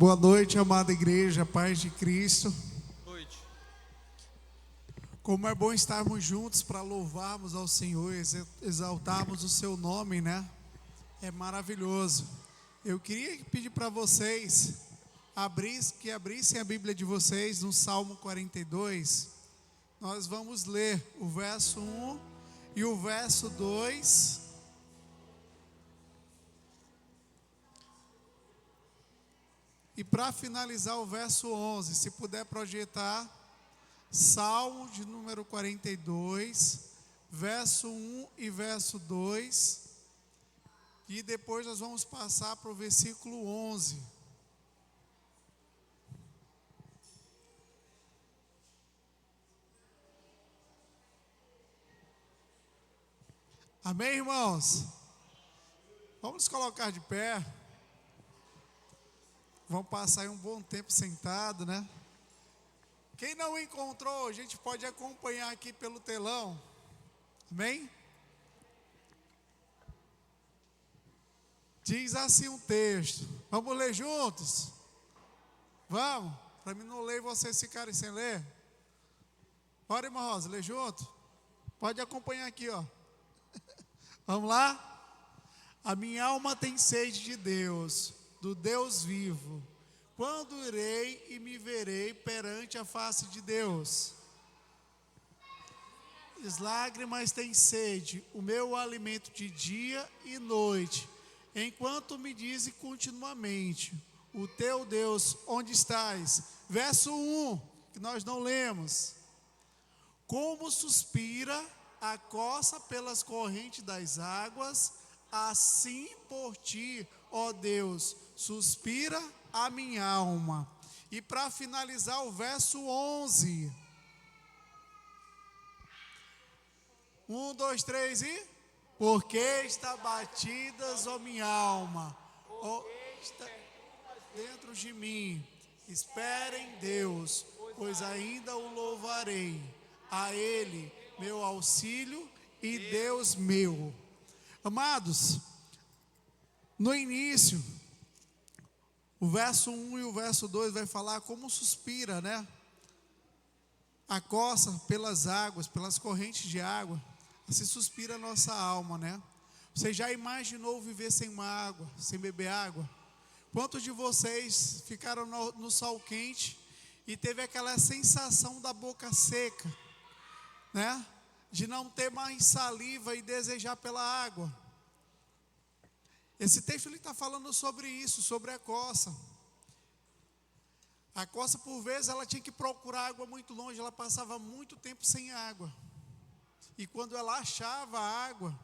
Boa noite, amada igreja, paz de Cristo. Boa noite. Como é bom estarmos juntos para louvarmos ao Senhor, exaltarmos o seu nome, né? É maravilhoso. Eu queria pedir para vocês que abrissem a Bíblia de vocês no Salmo 42. Nós vamos ler o verso 1 e o verso 2. E para finalizar o verso 11, se puder projetar, Salmo de número 42, verso 1 e verso 2. E depois nós vamos passar para o versículo 11. Amém, irmãos? Vamos nos colocar de pé. Vamos passar aí um bom tempo sentado, né? Quem não encontrou, a gente pode acompanhar aqui pelo telão. Amém? Diz assim um texto. Vamos ler juntos? Vamos? Para mim não ler e vocês ficarem sem ler. Bora, irmã Rosa, lê junto? Pode acompanhar aqui, ó. Vamos lá? A minha alma tem sede de Deus, do Deus vivo. Quando irei e me verei perante a face de Deus? As lágrimas têm sede, o meu alimento de dia e noite, enquanto me dizem continuamente: o teu Deus, onde estás? Verso 1, que nós não lemos. Como suspira a costa pelas correntes das águas, assim por ti, ó Deus, suspira a minha alma. E para finalizar o verso 11. 1, 2, 3 e... Porque está batidas, ó minha alma, ó, está dentro de mim. Espere em Deus, pois ainda o louvarei. A Ele, meu auxílio e Deus meu. Amados, no início, o verso 1 e o verso 2 vai falar como suspira, né? A costa pelas águas, pelas correntes de água, assim suspira a nossa alma, né? Você já imaginou viver sem uma água, sem beber água? Quantos de vocês ficaram no sol quente e teve aquela sensação da boca seca, né? De não ter mais saliva e desejar pela água? Esse texto ele está falando sobre isso, sobre a costa. A costa, por vezes, ela tinha que procurar água muito longe, ela passava muito tempo sem água. E quando ela achava a água,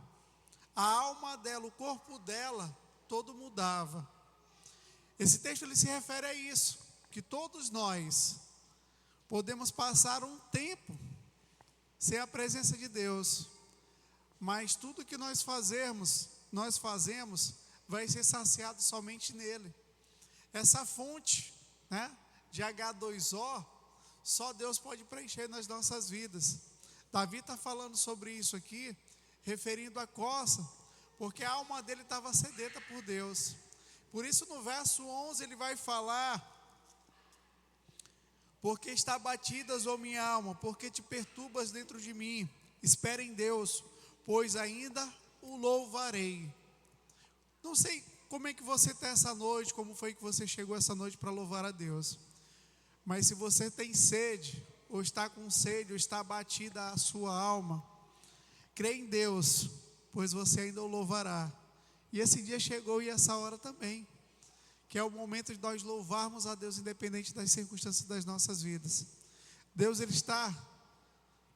a alma dela, o corpo dela, todo mudava. Esse texto ele se refere a isso, que todos nós podemos passar um tempo sem a presença de Deus, mas tudo que nós fazemos vai ser saciado somente nele. Essa fonte, né, de H2O, só Deus pode preencher nas nossas vidas. Davi está falando sobre isso aqui, referindo a costa, porque a alma dele estava sedenta por Deus. Por isso no verso 11 ele vai falar: porque está batidas, ó minha alma, porque te perturbas dentro de mim? Espera em Deus, pois ainda o louvarei. Não sei como é que você está essa noite, como foi que você chegou essa noite para louvar a Deus. Mas se você tem sede, ou está com sede, ou está abatida a sua alma, crê em Deus, pois você ainda o louvará. E esse dia chegou e essa hora também, que é o momento de nós louvarmos a Deus independente das circunstâncias das nossas vidas. Deus ele está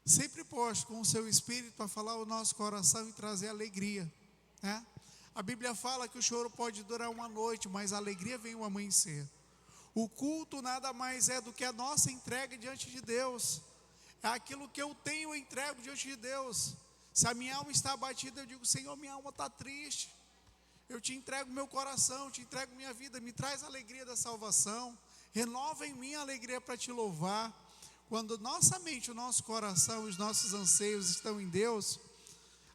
sempre posto com o seu Espírito para falar o nosso coração e trazer alegria, né? A Bíblia fala que o choro pode durar uma noite, mas a alegria vem ao amanhecer. O culto nada mais é do que a nossa entrega diante de Deus. É aquilo que eu tenho, eu entrego diante de Deus. Se a minha alma está abatida, eu digo: Senhor, minha alma está triste. Eu te entrego meu coração, te entrego minha vida, me traz a alegria da salvação, renova em mim a alegria para te louvar. Quando nossa mente, o nosso coração, os nossos anseios estão em Deus,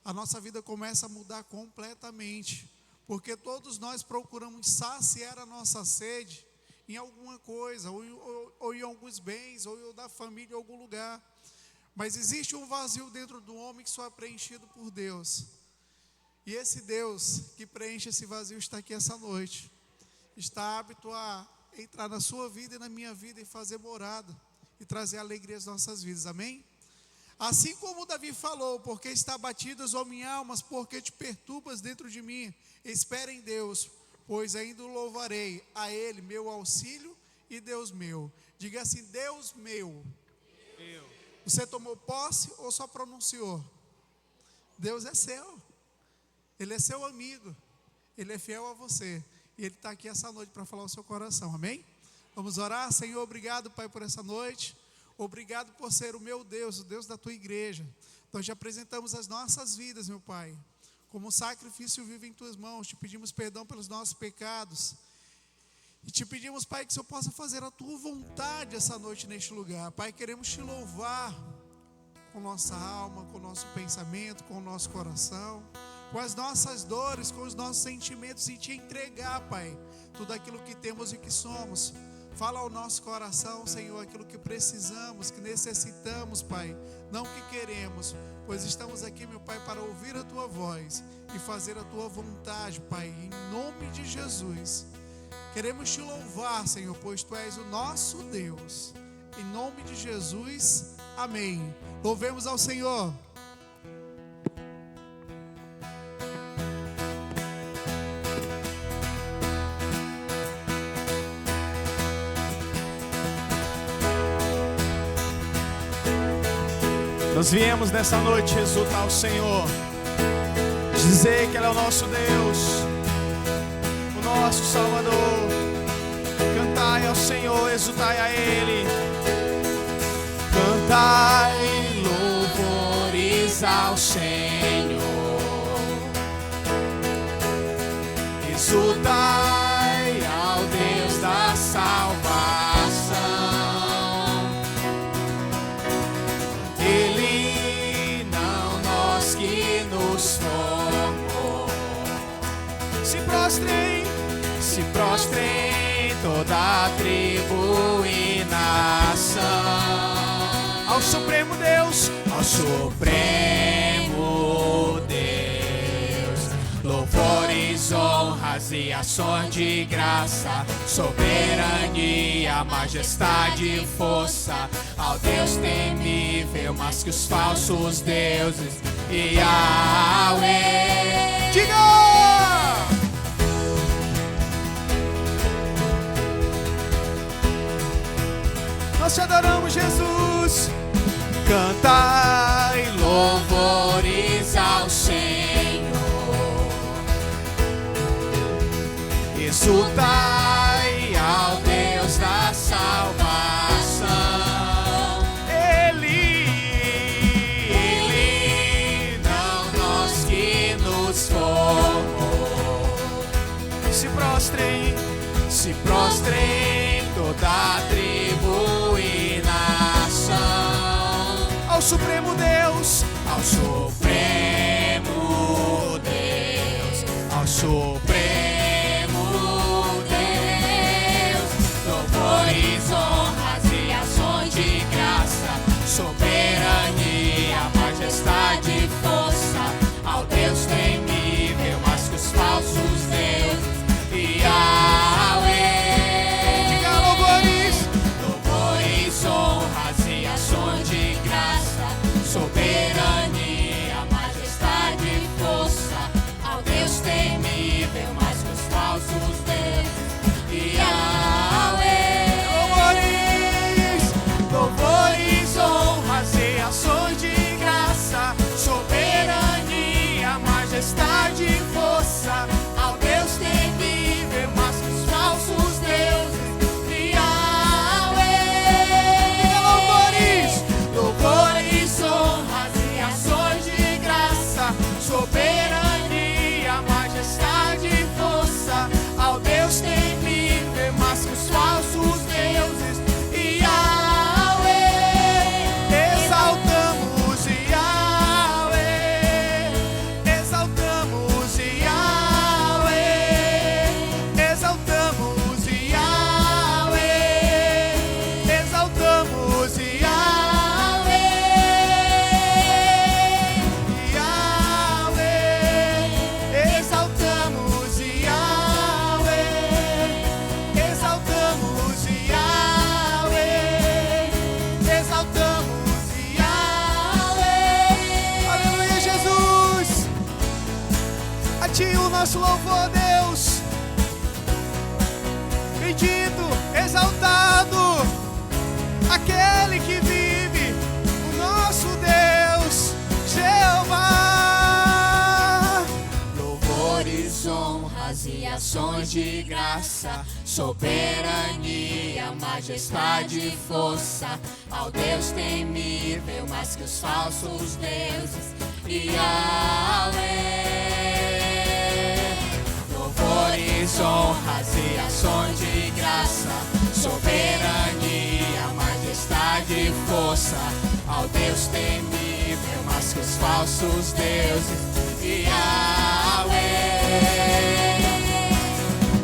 a nossa vida começa a mudar completamente, porque todos nós procuramos saciar a nossa sede em alguma coisa, ou em alguns bens, ou da família, em algum lugar. Mas existe um vazio dentro do homem que só é preenchido por Deus. E esse Deus que preenche esse vazio está aqui essa noite. Está apto a entrar na sua vida e na minha vida e fazer morada e trazer alegria às nossas vidas, amém? Assim como Davi falou, porque está abatidas, ó minha alma, porque te perturbas dentro de mim, espera em Deus, pois ainda o louvarei, a Ele, meu auxílio e Deus meu. Diga assim, Deus meu. Você tomou posse ou só pronunciou? Deus é seu, Ele é seu amigo, Ele é fiel a você, e Ele está aqui essa noite para falar o seu coração, amém? Vamos orar. Senhor, obrigado, Pai, por essa noite. Obrigado por ser o meu Deus, o Deus da tua igreja. Nós te apresentamos as nossas vidas, meu Pai, como um sacrifício vivo em tuas mãos. Te pedimos perdão pelos nossos pecados. E te pedimos, Pai, que o Senhor possa fazer a tua vontade essa noite neste lugar. Pai, queremos te louvar com nossa alma, com o nosso pensamento, com o nosso coração, com as nossas dores, com os nossos sentimentos, e te entregar, Pai, tudo aquilo que temos e que somos. Fala ao nosso coração, Senhor, aquilo que precisamos, que necessitamos, Pai, não que queremos, pois estamos aqui, meu Pai, para ouvir a tua voz e fazer a tua vontade, Pai, em nome de Jesus. Queremos te louvar, Senhor, pois tu és o nosso Deus. Em nome de Jesus, amém. Louvemos ao Senhor. Nós viemos nessa noite exultar o Senhor, dizer que Ele é o nosso Deus, o nosso Salvador. Cantai ao Senhor, exultai a Ele. Cantai louvores ao Senhor, exultai ao Deus da salvação. Ele não nós que nos formou. Se prostrem toda a tribo e nação ao Supremo Deus, ao Supremo Deus. Louvores, honras e ações de graça, soberania, majestade e força ao Deus temível, mais que os falsos deuses, Yahweh. Diga! Nós te adoramos, Jesus. Cantai louvores ao Senhor, exultai ao Deus da salvação. Ele não nós que nos formou. Se prostrem toda a tribo e nação ao Supremo Deus, ao Supremo Deus, ao Supremo Deus. Louvores, honras e ações de graça, soberania, majestade e força ao Deus temível, mais que os falsos deuses, Yahweh. Diga louvores, honras e ações de graça, ti o nosso louvor, Deus. Bendito, exaltado, aquele que vive, o nosso Deus, Jeová. Louvores, honras e ações de graça, soberania, majestade e força, ao Deus temível, mais que os falsos deuses, Yahweh. Louvores, honras e ações de graça, soberania, majestade e força, ao Deus temível, mais que os falsos deuses, Yahweh.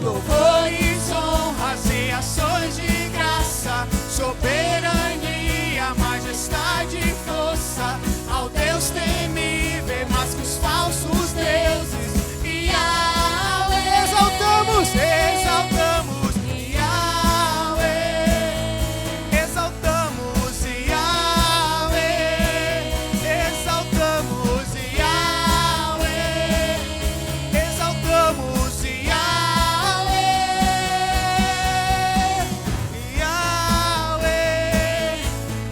Louvores, honras e ações de graça, soberania, majestade e força, ao Deus temível, mais que os falsos deuses, Yahweh. Exaltamos, exaltamos, Yahweh. exaltamos, Yahweh. Exaltamos, Yahweh. Exaltamos, Yahweh. Yahweh.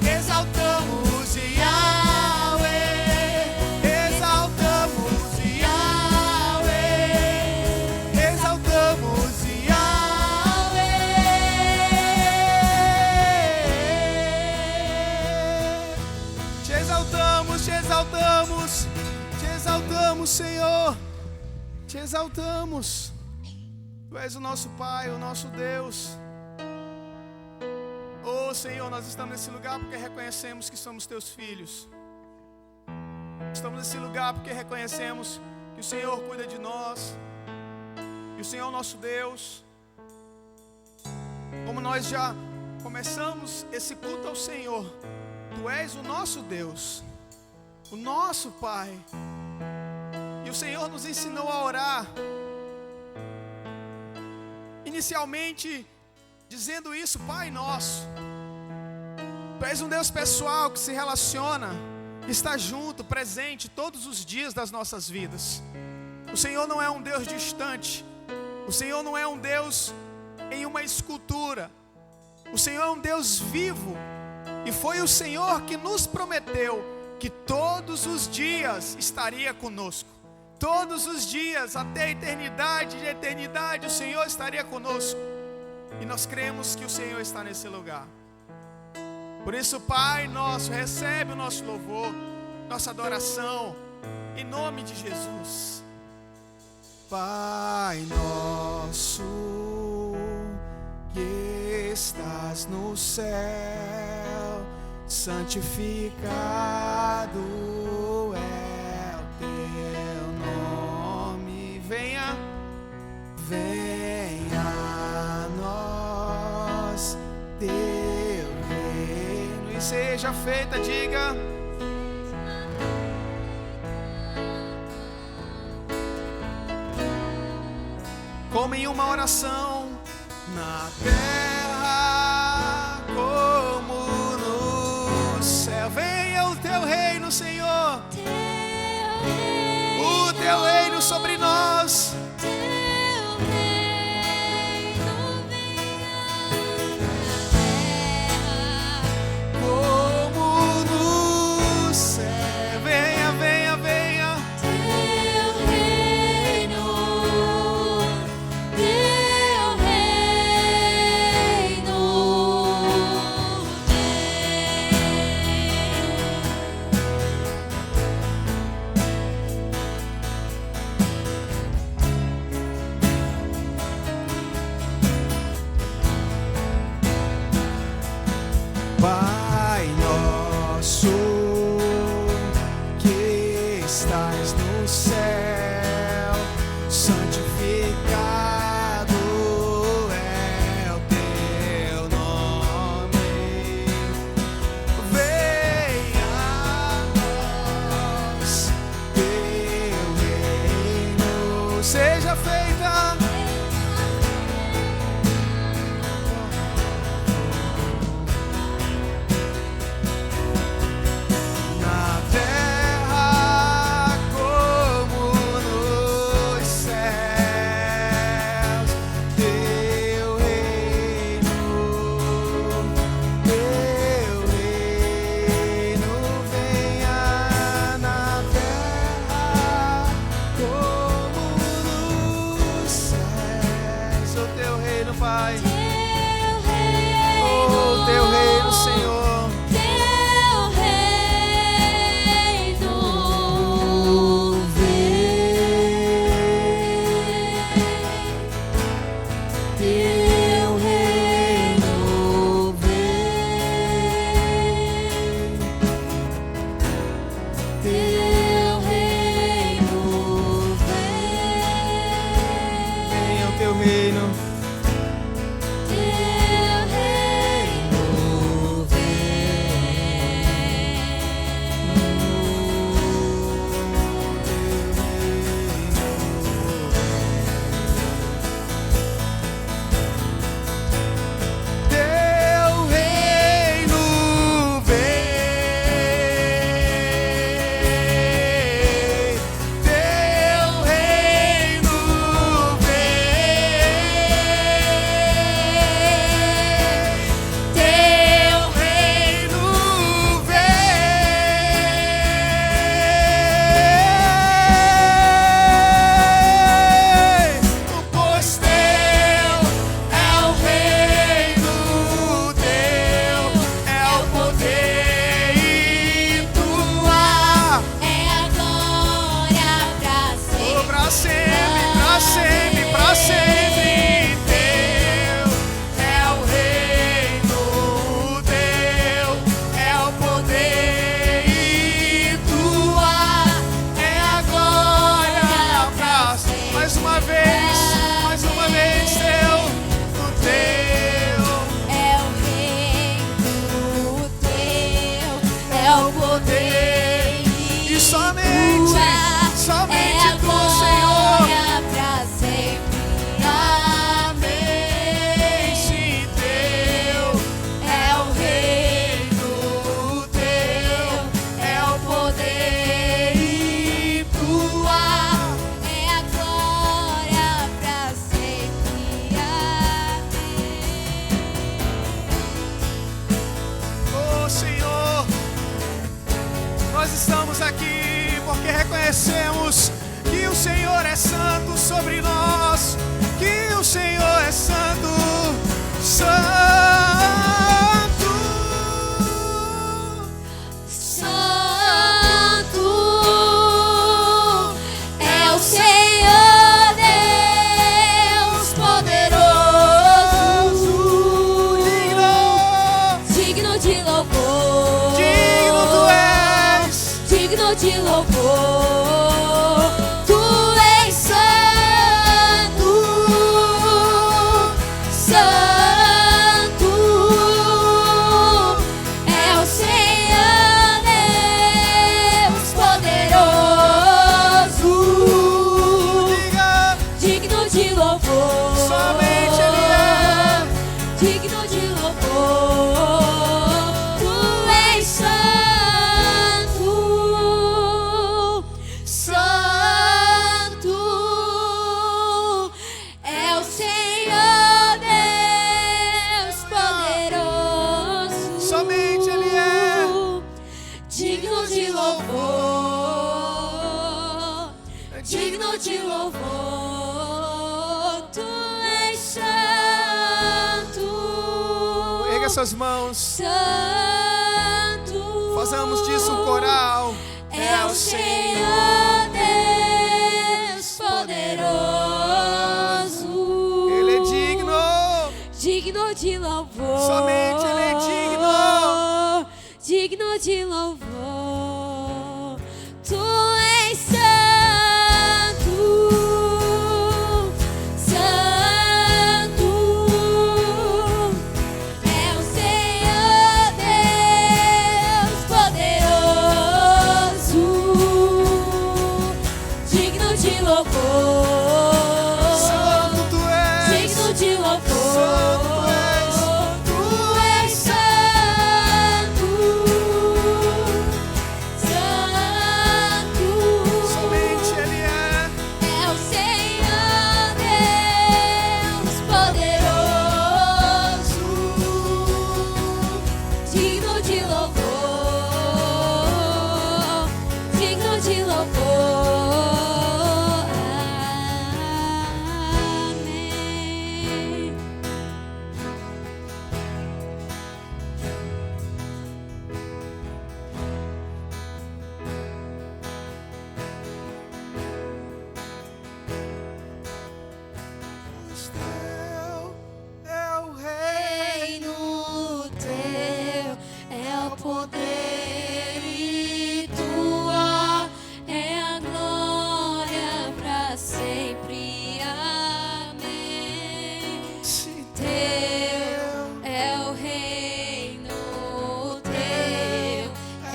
Exaltamos, Yahweh. Exaltamos, Yahweh. Exaltamos, Yahweh. Te exaltamos, te exaltamos, te exaltamos, Senhor. Te exaltamos. Tu és o nosso Pai, o nosso Deus. Oh, Senhor, nós estamos nesse lugar porque reconhecemos que somos teus filhos. Estamos nesse lugar porque reconhecemos que o Senhor cuida de nós, que o Senhor é o nosso Deus. Como nós já começamos esse culto ao Senhor, Tu és o nosso Deus, o nosso Pai. E o Senhor nos ensinou a orar, inicialmente dizendo isso: Pai nosso. Tu és um Deus pessoal que se relaciona, que está junto, presente todos os dias das nossas vidas. O Senhor não é um Deus distante. O Senhor não é um Deus em uma escultura. O Senhor é um Deus vivo. E foi o Senhor que nos prometeu que todos os dias estaria conosco. Todos os dias, até a eternidade de eternidade, o Senhor estaria conosco. E nós cremos que o Senhor está nesse lugar. Por isso, Pai nosso, recebe o nosso louvor, nossa adoração, em nome de Jesus. Pai nosso, que estás no céu, santificado é o teu nome. Venha, venha a nós teu reino e seja feita, diga. Como em uma oração, na terra como no céu. Venha o teu reino, Senhor. O teu reino sobre nós. Como no céu. Venha, venha, venha. Pai nosso, que estás no céu, santificado é o teu nome. Venha a nós teu reino, seja feita. Na terra como nos somente, somente tu, Senhor. Pra sempre. Amém. Se teu É o reino teu, é o poder e tua, é a glória pra sempre. Oh Senhor, nós estamos aqui porque reconhecemos que o Senhor é santo sobre nós, que o Senhor é santo, santo. Santo é o Senhor Deus poderoso, digno de louvor, Digno tu és, digno de louvor. Tu és santo, santo é o Senhor Deus poderoso, diga, digno de louvor, somente Ele é. digno de louvor. Tu és santo, santo é o Senhor Deus poderoso, Somente Ele é. digno de louvor, digno de louvor. Tu és santo, Erga suas mãos, santo, façamos disso um coral. é o Senhor Deus poderoso, Ele é digno. digno de louvor, Somente Ele é digno de louvor. Tu és santo, santo é o Senhor Deus poderoso, digno de louvor, Santo tu és. digno de louvor. Santo tu és. Tu és santo, santo Somente Ele é. é o Senhor Deus poderoso, digno de louvor, digno de louvor. Amém. Teu é o rei. Reino teu é o poder e tua é a glória pra sempre. Amém. Teu é o reino teu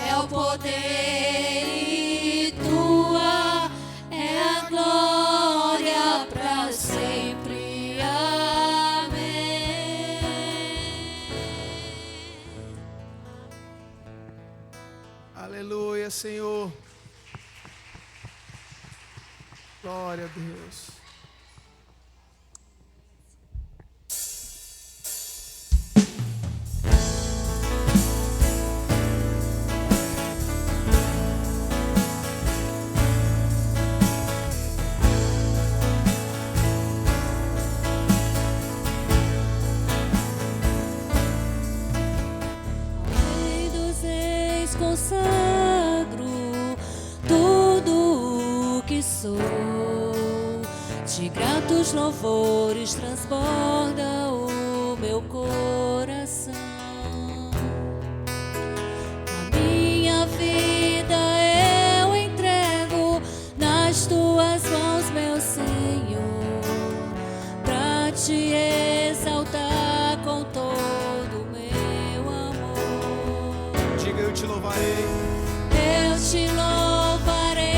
é o poder e tua é a glória pra sempre. Amém. Aleluia, Senhor. Glória a Deus. Rei dos reis, consagro tudo o que sou. De gratos louvores transborda o meu coração. A minha vida eu entrego nas tuas mãos, meu Senhor, pra te exaltar com todo o meu amor. Diga, eu te louvarei. Eu te louvarei.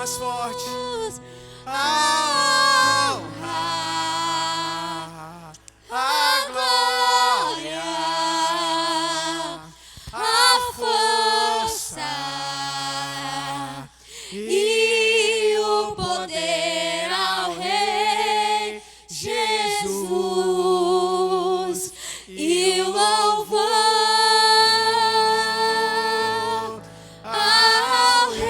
mais forte. A honra, a glória, a força e o poder ao Rei Jesus e o louvor ao Rei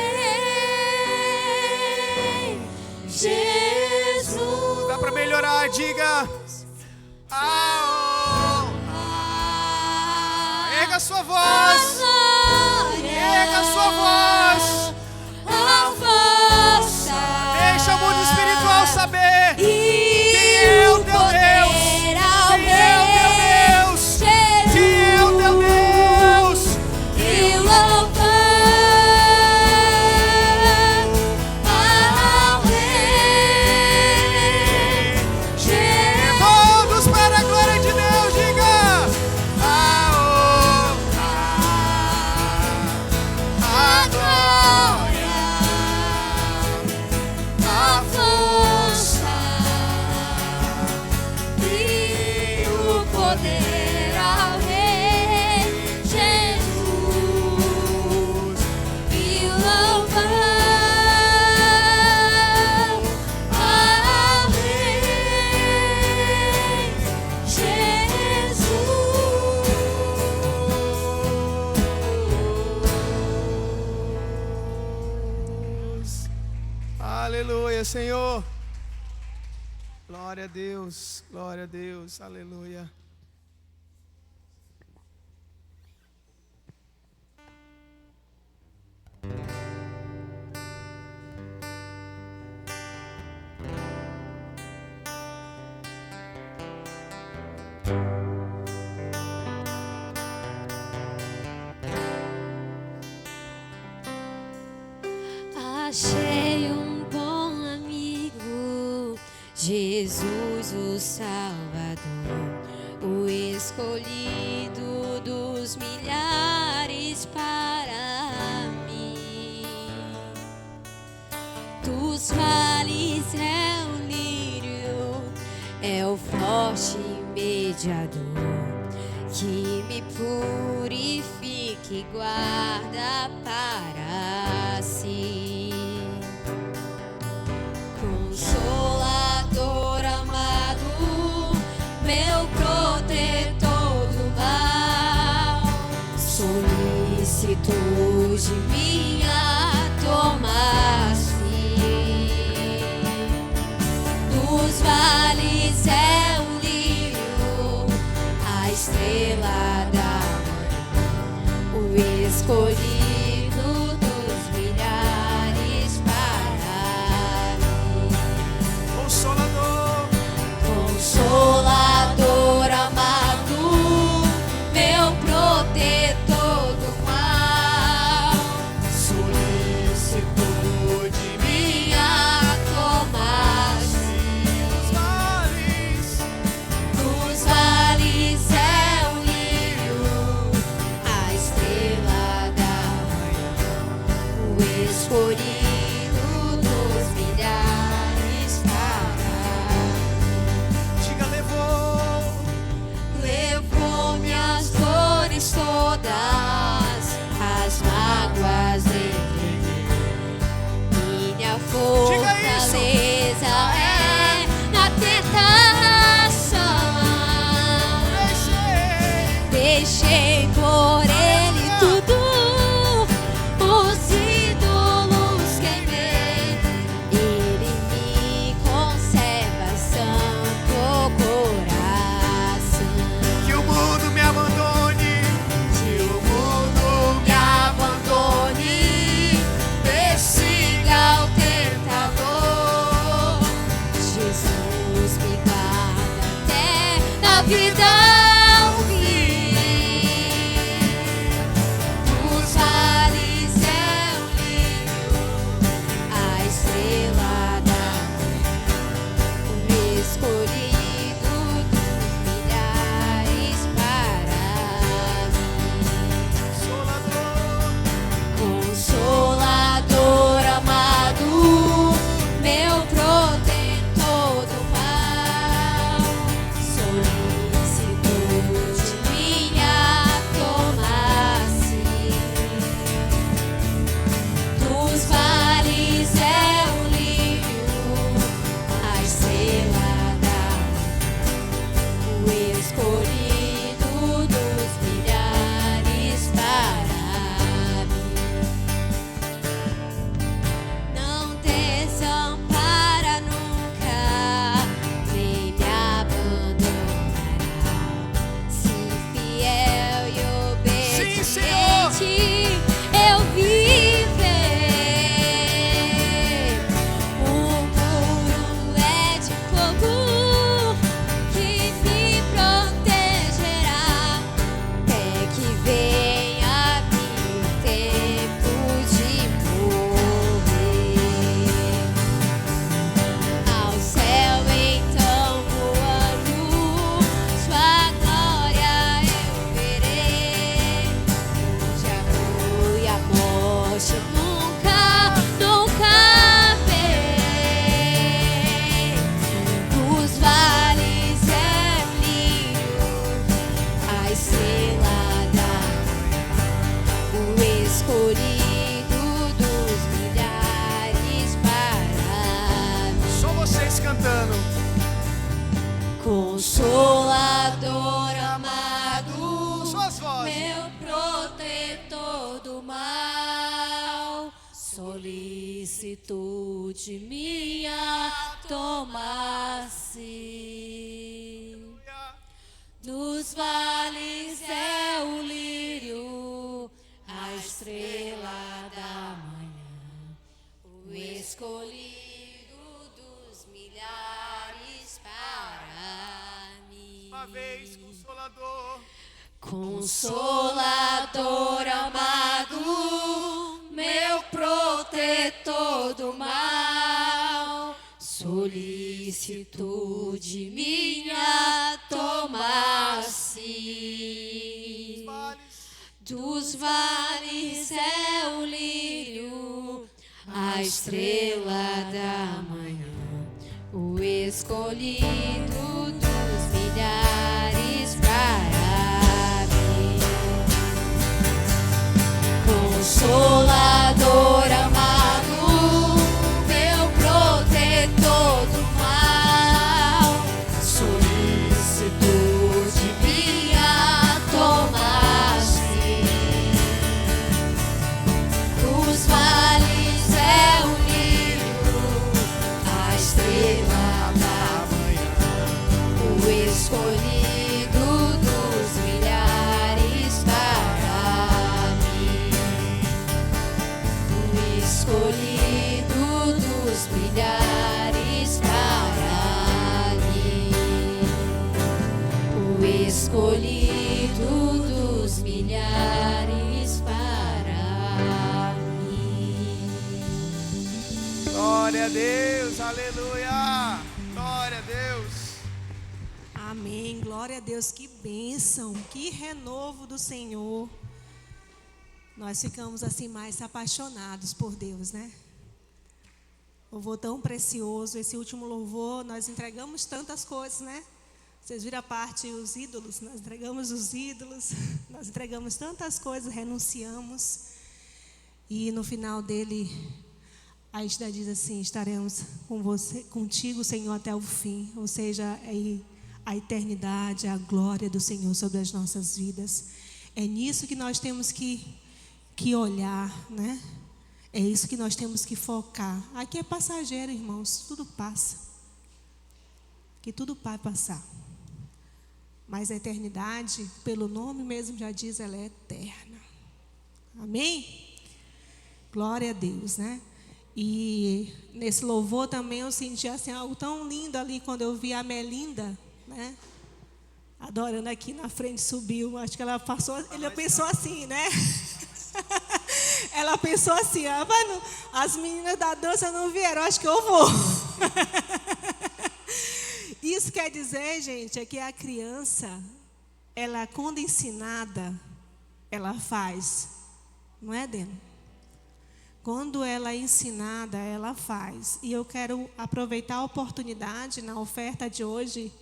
Jesus. Dá pra melhorar, diga. A honra. Erga a sua voz. Erga a sua voz. A força. Deixa o mundo espiritual saber E quem é o teu Deus. poder ao Quem é o teu Deus. Quem é o teu Deus. E o louvor ao Rei Jesus. Todos para a glória de Deus, diga. A honra, A glória, a força e o poder ao Rei Jesus e o louvor ao Rei Jesus. aleluia, Senhor. Glória a Deus, glória a Deus, aleluia. Achei um bom amigo, Jesus o Salvador, o escolhido dos milhares para mim. Dos vales é o lírio, é o forte mediador, que me purifica e guarda para si. Consolador amado, meu protetor do mal, solicitor de minha tomasse. Dos vales é o lírio, a estrela da manhã, o escolhido dos milhares para mim. Consolador, Consolador amado, meu protetor do mal, Se tu de minha tomasse, nos vales é o lírio, a estrela da manhã, o escolhido dos milhares para mim. Uma vez, Consolador. Consolador amado, meu protetor do mal, solicitude minha tomasse. Dos vales é o lírio, a estrela da manhã, o escolhido dos milhares para Consolador amado, meu protetor do mal, solicitude minha tomasse. Dos vales é o lírio, a estrela da manhã, o escolhido dos milhares para mim. Escolhido dos milhares para mim, o escolhido dos milhares para mim. Glória a Deus, aleluia. Glória a Deus. Amém, glória a Deus, que bênção, que renovo do Senhor. Nós ficamos assim mais apaixonados por Deus, né? Louvor tão precioso, esse último louvor, nós entregamos tantas coisas, né? Vocês viram a parte, os ídolos, nós entregamos os ídolos, nós entregamos tantas coisas, renunciamos. E no final dele, a gente diz assim, estaremos com você, contigo, Senhor, até o fim. Ou seja, a eternidade, a glória do Senhor sobre as nossas vidas. É nisso que nós temos que olhar, né? É isso que nós temos que focar. Aqui é passageiro, irmãos, tudo passa. Que tudo vai passar. Mas a eternidade, pelo nome mesmo já diz, ela é eterna. Amém? Glória a Deus, né? E nesse louvor também eu senti assim, algo tão lindo ali quando eu vi a Melinda, né? Adorando aqui na frente, subiu. Acho que ela pensou assim, né? Ela pensou assim, as meninas da dança não vieram, acho que eu vou. Isso quer dizer, gente, é que a criança, ela quando ensinada, ela faz. Não é, Deno? Quando ela é ensinada, ela faz. E eu quero aproveitar a oportunidade na oferta de hoje,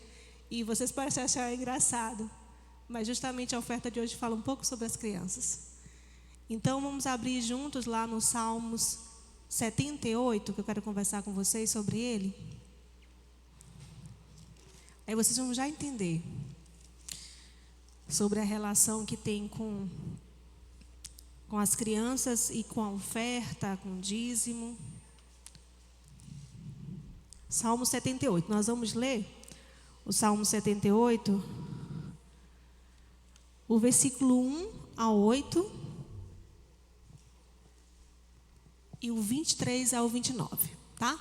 e vocês podem achar engraçado, mas justamente a oferta de hoje fala um pouco sobre as crianças. Então, vamos abrir juntos lá no Salmos 78, que eu quero conversar com vocês sobre ele. Aí vocês vão já entender sobre a relação que tem com as crianças e com a oferta, com o dízimo. Salmo 78, nós vamos ler o Salmo 78, o versículo 1 ao 8 e o 23 ao 29, tá?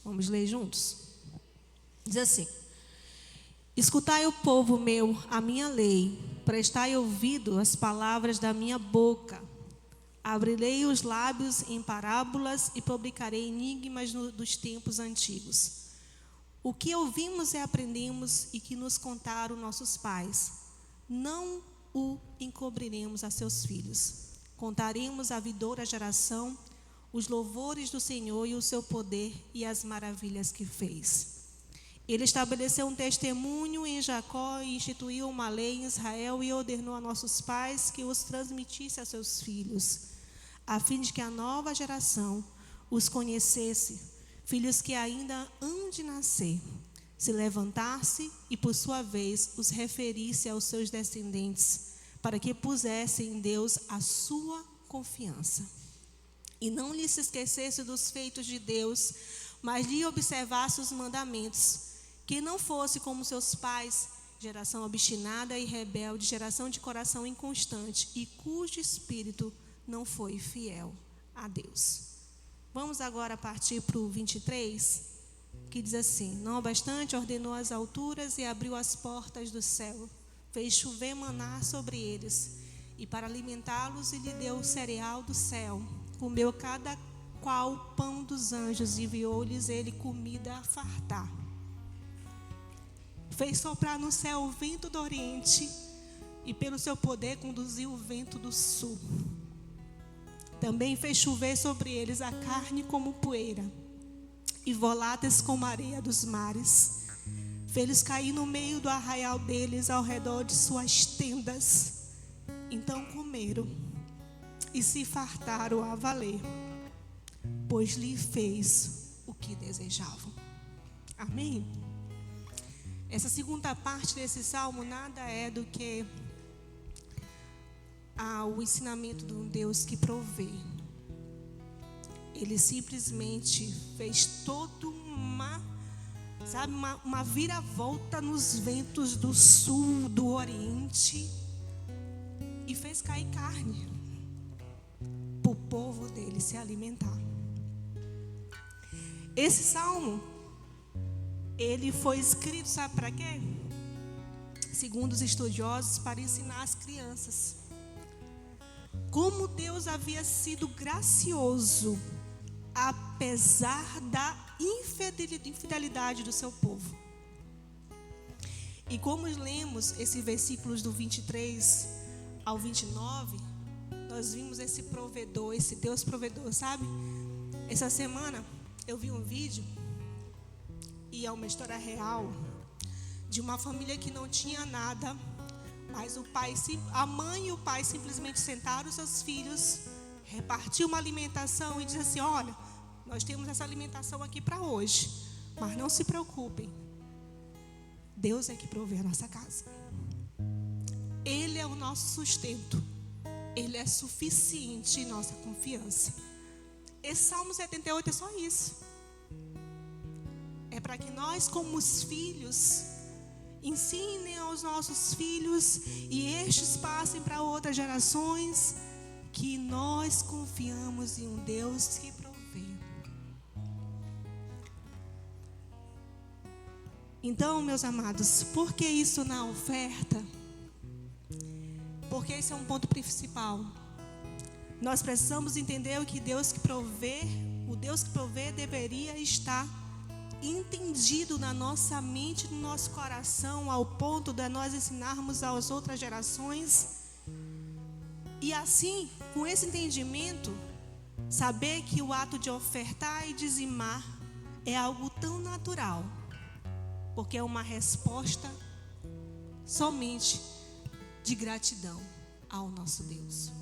Vamos ler juntos? Diz assim: escutai, o povo meu, a minha lei, prestai ouvido às palavras da minha boca. Abrirei os lábios em parábolas e publicarei enigmas dos tempos antigos. O que ouvimos e aprendemos e que nos contaram nossos pais, não o encobriremos a seus filhos. Contaremos à vindoura geração os louvores do Senhor e o seu poder e as maravilhas que fez. Ele estabeleceu um testemunho em Jacó e instituiu uma lei em Israel e ordenou a nossos pais que os transmitisse a seus filhos, a fim de que a nova geração os conhecesse, filhos que ainda hão de nascer, se levantasse e, por sua vez, os referisse aos seus descendentes, para que pusessem em Deus a sua confiança. e não lhe se esquecesse dos feitos de Deus, mas lhe observasse os mandamentos, que não fosse como seus pais, geração obstinada e rebelde, geração de coração inconstante, e cujo espírito não foi fiel a Deus. Vamos agora partir para o 23, que diz assim: não obstante, ordenou as alturas e abriu as portas do céu, fez chover maná sobre eles, e para alimentá-los, lhe deu o cereal do céu. Comeu cada qual o pão dos anjos, e enviou-lhes ele comida a fartar. Fez soprar no céu o vento do oriente, e pelo seu poder conduziu o vento do sul. Também fez chover sobre eles a carne como poeira, e voláteis como a areia dos mares. Fez-lhes cair no meio do arraial deles, ao redor de suas tendas. Então comeram e se fartaram a valer, pois lhe fez o que desejavam. Amém? Essa segunda parte desse salmo nada é do que o ensinamento de um Deus que provê. Ele simplesmente fez toda uma viravolta nos ventos do sul, do oriente, e fez cair carne para o povo dele se alimentar. Esse salmo, ele foi escrito, sabe para quê? Segundo os estudiosos, para ensinar as crianças como Deus havia sido gracioso, apesar da infidelidade do seu povo. E como lemos esses versículos do 23 ao 29, nós vimos esse provedor, esse Deus provedor, sabe? Essa semana eu vi um vídeo, e é uma história real, de uma família que não tinha nada, mas a mãe e o pai simplesmente sentaram os seus filhos, repartiu uma alimentação e disse assim: olha, nós temos essa alimentação aqui para hoje, mas não se preocupem, Deus é que provê a nossa casa. Ele é o nosso sustento, Ele é suficiente em nossa confiança. Esse Salmo 78 é só isso. É para que nós, como os filhos, ensinem aos nossos filhos, e estes passem para outras gerações, que nós confiamos em um Deus que provê. Então, meus amados, por que isso na oferta? Porque esse é um ponto principal. Nós precisamos entender que o Deus que provê deveria estar entendido na nossa mente, no nosso coração, ao ponto de nós ensinarmos às outras gerações. E assim, com esse entendimento, saber que o ato de ofertar e dizimar é algo tão natural, porque é uma resposta somente de gratidão ao nosso Deus.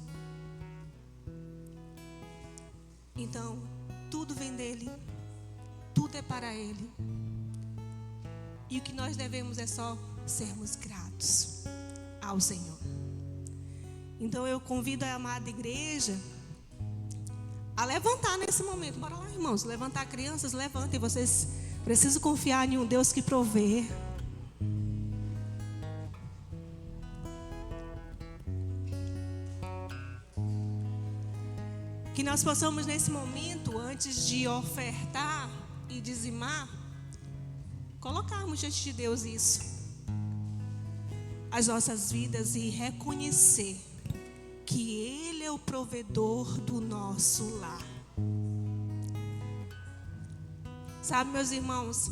Então, tudo vem dele, tudo é para Ele. E o que nós devemos é só sermos gratos ao Senhor. Então eu convido a amada igreja a levantar nesse momento. Bora lá, irmãos, levantar crianças, levantem. Vocês precisam confiar em um Deus que provê. Que nós possamos nesse momento, antes de ofertar e dizimar, colocarmos diante de Deus isso, as nossas vidas, e reconhecer que Ele é o provedor do nosso lar. Sabe, meus irmãos,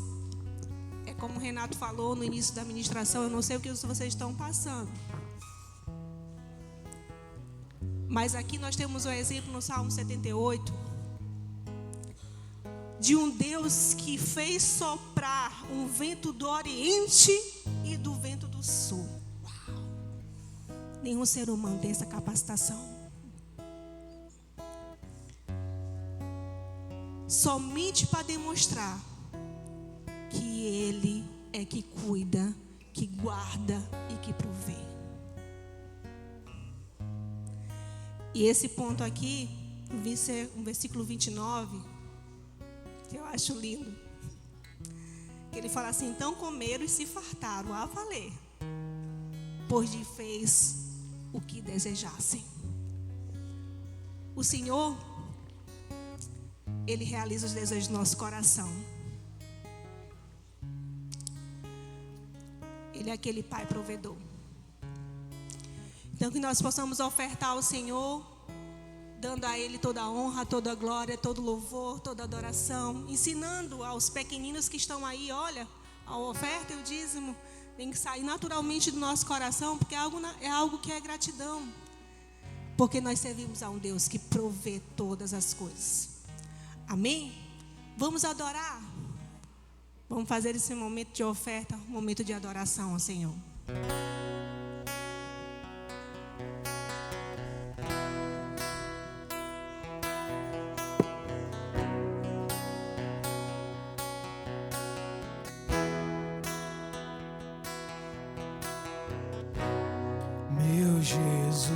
é como o Renato falou no início da ministração, eu não sei o que vocês estão passando, mas aqui nós temos o exemplo no Salmo 78, de um Deus que fez soprar um vento do oriente e do vento do sul. Uau! Nenhum ser humano tem essa capacitação. Somente para demonstrar que Ele é que cuida, que guarda e que provê. E esse ponto aqui um versículo 29, que eu acho lindo. Ele fala assim: então comeram e se fartaram a valer, pois lhe fez o que desejassem. O Senhor, Ele realiza os desejos do nosso coração. Ele é aquele Pai provedor. Então que nós possamos ofertar ao Senhor, dando a Ele toda a honra, toda a glória, todo o louvor, toda a adoração, ensinando aos pequeninos que estão aí, olha, a oferta e o dízimo tem que sair naturalmente do nosso coração, porque é algo que é gratidão, porque nós servimos a um Deus que provê todas as coisas. Amém? Vamos adorar. Vamos fazer esse momento de oferta, um momento de adoração ao Senhor. Meu Jesus,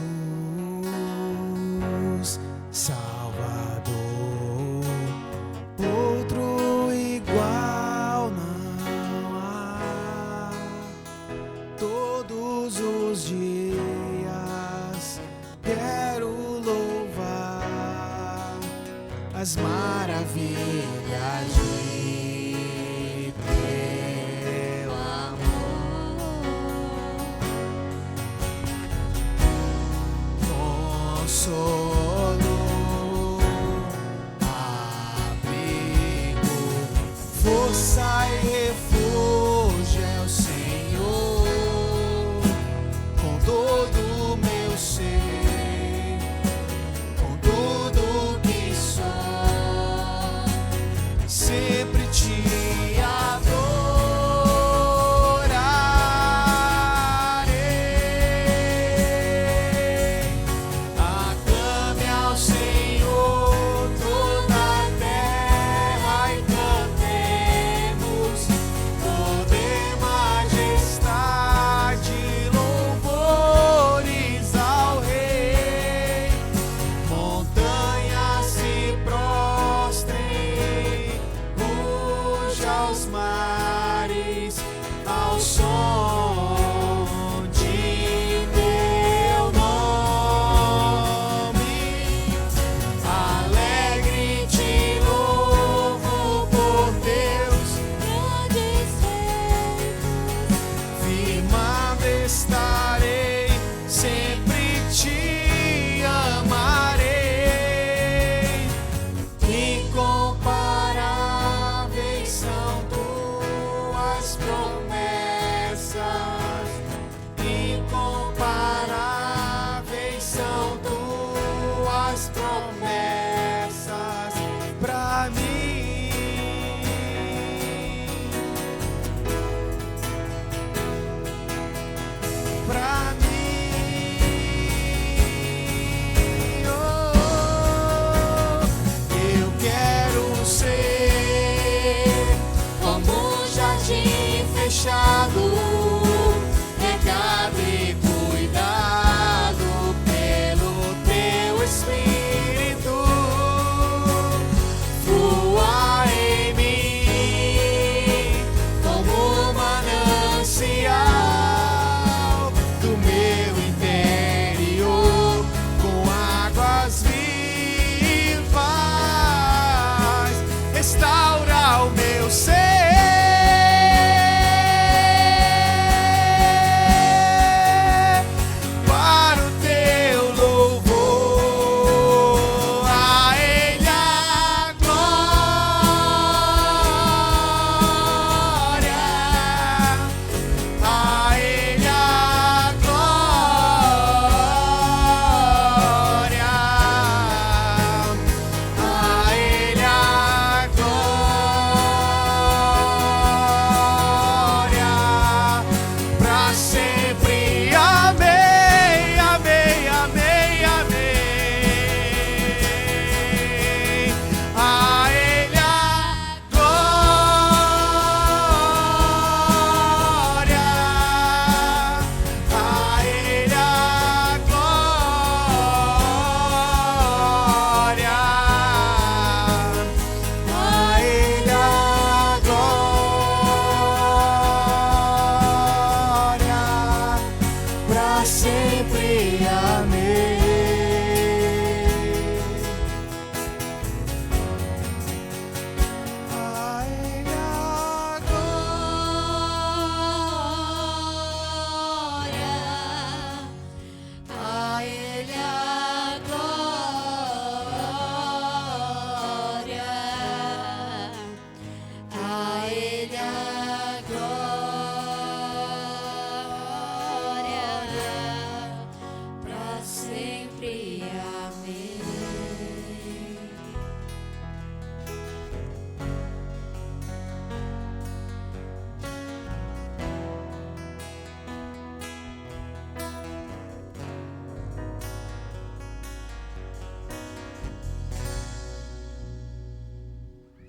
Salvador, outro igual não há. Todos os dias quero louvar as maravilhas de teu consolo, abrigo, força e refúgio é o Senhor. Com todo o meu ser, com tudo que sou, sempre te glória.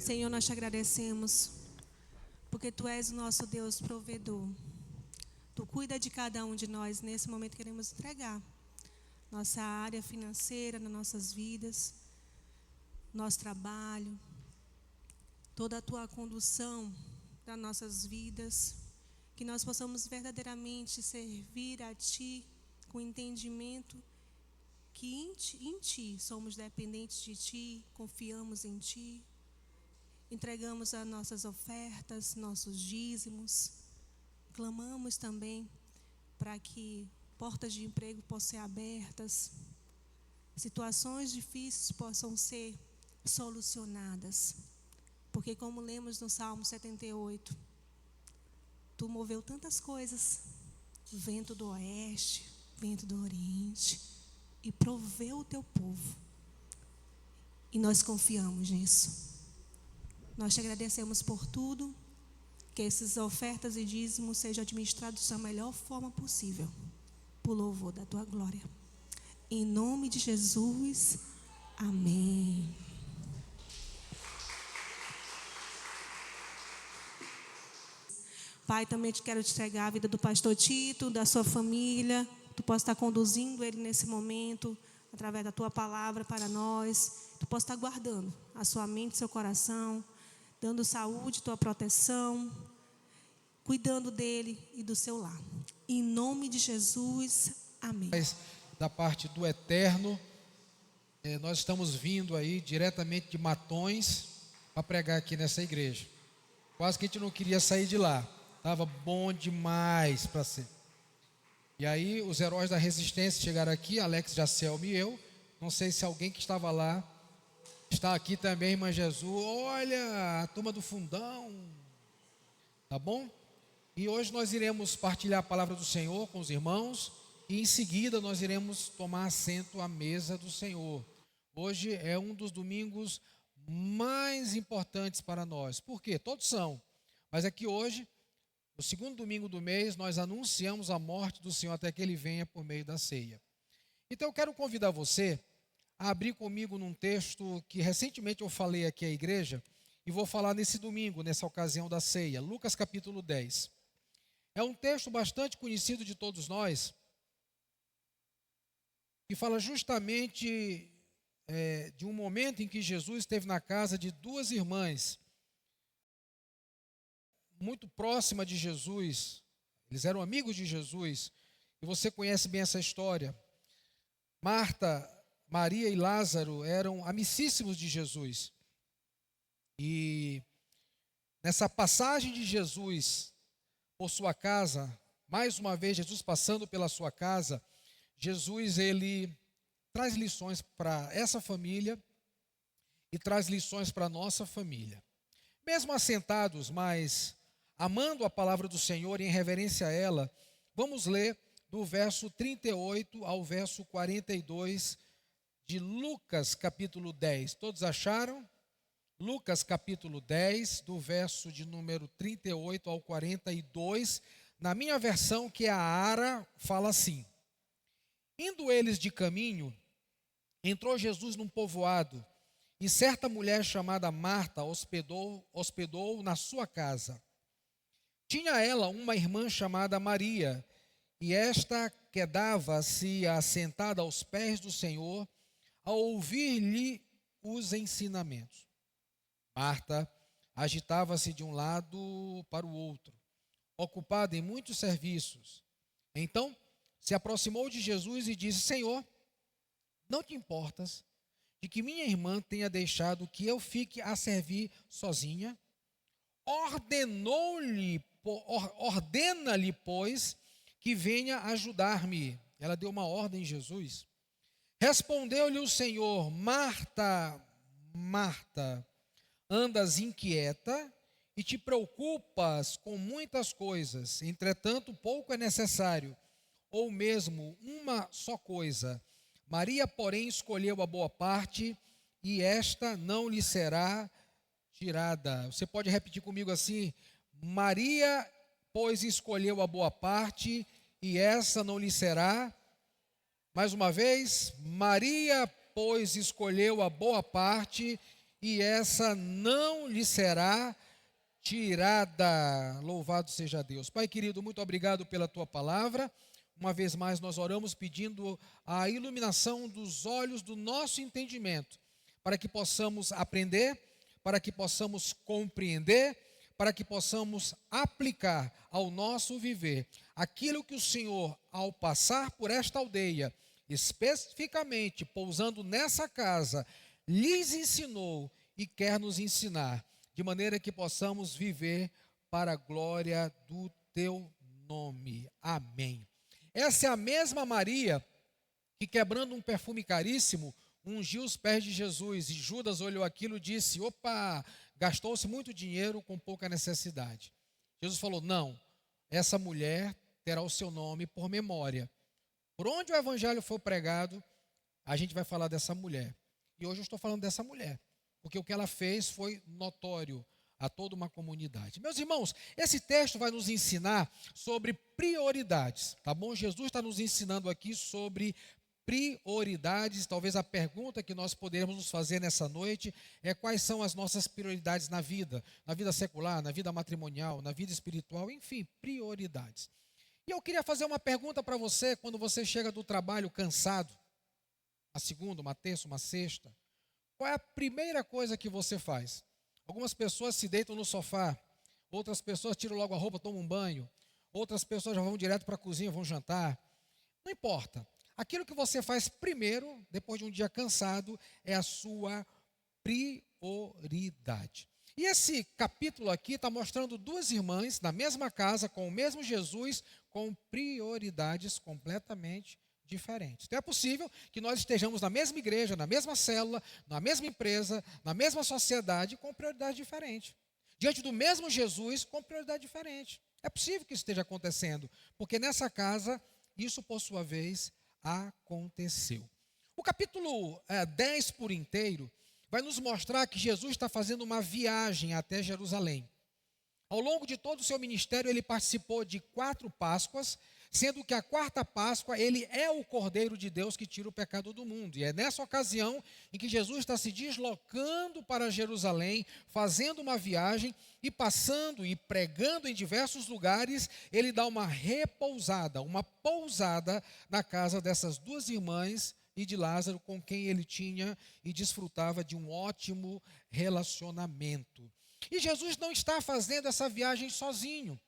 Senhor, nós te agradecemos, porque Tu és o nosso Deus provedor. Tu cuida de cada um de nós. Nesse momento queremos entregar nossa área financeira nas nossas vidas, nosso trabalho, toda a Tua condução das nossas vidas, que nós possamos verdadeiramente servir a Ti com entendimento que em Ti somos dependentes de Ti, confiamos em Ti, entregamos as nossas ofertas, nossos dízimos, clamamos também para que portas de emprego possam ser abertas, situações difíceis possam ser solucionadas, porque como lemos no Salmo 78, Tu moveu tantas coisas, vento do oeste, vento do oriente, e proveu o Teu povo, e nós confiamos nisso. Nós te agradecemos por tudo, que essas ofertas e dízimos sejam administrados da melhor forma possível, por louvor da Tua glória. Em nome de Jesus, amém. Pai, também quero te entregar a vida do pastor Tito, da sua família. Tu possa estar conduzindo ele nesse momento, através da Tua palavra para nós. Tu possa estar guardando a sua mente, seu coração, dando saúde, Tua proteção, cuidando dele e do seu lar. Em nome de Jesus, amém. Da parte do Eterno, nós estamos vindo aí diretamente de Matões para pregar aqui nessa igreja. Quase que a gente não queria sair de lá. Estava bom demais para ser. E aí os heróis da resistência chegaram aqui, Alex, Jacelme e eu. Não sei se alguém que estava lá está aqui também, irmã Jesus. Olha, a turma do fundão. Tá bom? E hoje nós iremos partilhar a palavra do Senhor com os irmãos. E em seguida nós iremos tomar assento à mesa do Senhor. Hoje é um dos domingos mais importantes para nós. Por quê? Todos são. Mas é que hoje, no segundo domingo do mês, nós anunciamos a morte do Senhor até que Ele venha por meio da ceia. Então eu quero convidar você a abrir comigo num texto que recentemente eu falei aqui à igreja e vou falar nesse domingo, nessa ocasião da ceia. Lucas capítulo 10. É um texto bastante conhecido de todos nós, que fala justamente de um momento em que Jesus esteve na casa de duas irmãs, muito próxima de Jesus. Eles eram amigos de Jesus, e você conhece bem essa história. Marta, Maria e Lázaro eram amicíssimos de Jesus. E nessa passagem de Jesus por sua casa, mais uma vez Jesus passando pela sua casa, Jesus ele traz lições para essa família e traz lições para a nossa família. Mesmo assentados, mas amando a palavra do Senhor e em reverência a ela, vamos ler do verso 38 ao verso 42 de Lucas capítulo 10. Todos acharam? Lucas capítulo 10, do verso de número 38 ao 42. Na minha versão, que é a Ara, fala assim: Indo eles de caminho, entrou Jesus num povoado, e certa mulher chamada Marta hospedou na sua casa. Tinha ela uma irmã chamada Maria, e esta quedava-se assentada aos pés do Senhor, a ouvir-lhe os ensinamentos. Marta agitava-se de um lado para o outro, ocupada em muitos serviços. Então se aproximou de Jesus e disse: Senhor, não te importas de que minha irmã tenha deixado que eu fique a servir sozinha? Ordena-lhe, pois, que venha ajudar-me. Ela deu uma ordem a Jesus. Respondeu-lhe o Senhor: Marta, Marta, andas inquieta e te preocupas com muitas coisas, entretanto pouco é necessário, ou mesmo uma só coisa. Maria, porém, escolheu a boa parte, e esta não lhe será tirada. Você pode repetir comigo assim? Maria, pois, escolheu a boa parte, e essa não lhe será. Mais uma vez, Maria, pois, escolheu a boa parte, e essa não lhe será tirada. Louvado seja Deus. Pai querido, muito obrigado pela tua palavra. Uma vez mais nós oramos pedindo a iluminação dos olhos do nosso entendimento, para que possamos aprender, para que possamos compreender, para que possamos aplicar ao nosso viver aquilo que o Senhor, ao passar por esta aldeia, especificamente pousando nessa casa, lhes ensinou e quer nos ensinar, de maneira que possamos viver para a glória do teu nome. Amém. Essa é a mesma Maria que, quebrando um perfume caríssimo, ungiu os pés de Jesus, e Judas olhou aquilo e disse: opa, gastou-se muito dinheiro com pouca necessidade. Jesus falou: não, essa mulher terá o seu nome por memória. Por onde o evangelho for pregado, a gente vai falar dessa mulher. E hoje eu estou falando dessa mulher, porque o que ela fez foi notório a toda uma comunidade. Meus irmãos, esse texto vai nos ensinar sobre prioridades, tá bom? Jesus está nos ensinando aqui sobre prioridades. Talvez a pergunta que nós poderemos nos fazer nessa noite é: quais são as nossas prioridades na vida secular, na vida matrimonial, na vida espiritual, enfim, prioridades. E eu queria fazer uma pergunta para você: quando você chega do trabalho cansado, uma segunda, uma terça, uma sexta, qual é a primeira coisa que você faz? Algumas pessoas se deitam no sofá, outras pessoas tiram logo a roupa, tomam um banho, outras pessoas já vão direto para a cozinha, vão jantar. Não importa. Aquilo que você faz primeiro, depois de um dia cansado, é a sua prioridade. E esse capítulo aqui está mostrando duas irmãs na mesma casa, com o mesmo Jesus, com prioridades completamente diferentes. Então é possível que nós estejamos na mesma igreja, na mesma célula, na mesma empresa, na mesma sociedade, com prioridade diferente. Diante do mesmo Jesus, com prioridade diferente. É possível que isso esteja acontecendo, porque nessa casa, isso por sua vez aconteceu. O capítulo 10 por inteiro vai nos mostrar que Jesus está fazendo uma viagem até Jerusalém. Ao longo de todo o seu ministério, ele participou de 4 Páscoas, sendo que a 4ª Páscoa, ele é o Cordeiro de Deus que tira o pecado do mundo. E é nessa ocasião em que Jesus está se deslocando para Jerusalém, fazendo uma viagem e passando e pregando em diversos lugares, ele dá uma repousada, uma pousada na casa dessas duas irmãs e de Lázaro, com quem ele tinha e desfrutava de um ótimo relacionamento. E Jesus não está fazendo essa viagem sozinho,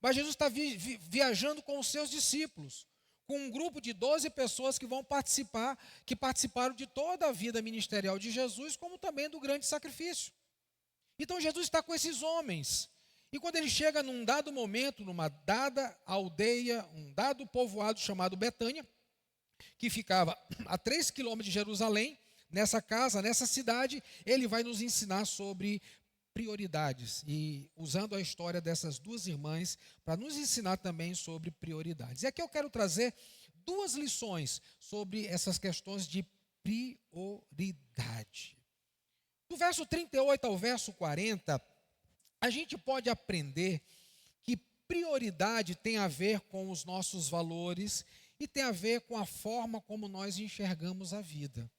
mas Jesus está viajando com os seus discípulos, com um grupo de 12 pessoas que vão participar, que participaram de toda a vida ministerial de Jesus, como também do grande sacrifício. Então Jesus está com esses homens, e quando ele chega num dado momento, numa dada aldeia, um dado povoado chamado Betânia, que ficava a 3 quilômetros de Jerusalém, nessa casa, nessa cidade, ele vai nos ensinar sobre prioridades, e usando a história dessas duas irmãs para nos ensinar também sobre prioridades. E aqui eu quero trazer 2 lições sobre essas questões de prioridade. Do verso 38 ao verso 40, a gente pode aprender que prioridade tem a ver com os nossos valores e tem a ver com a forma como nós enxergamos a vida.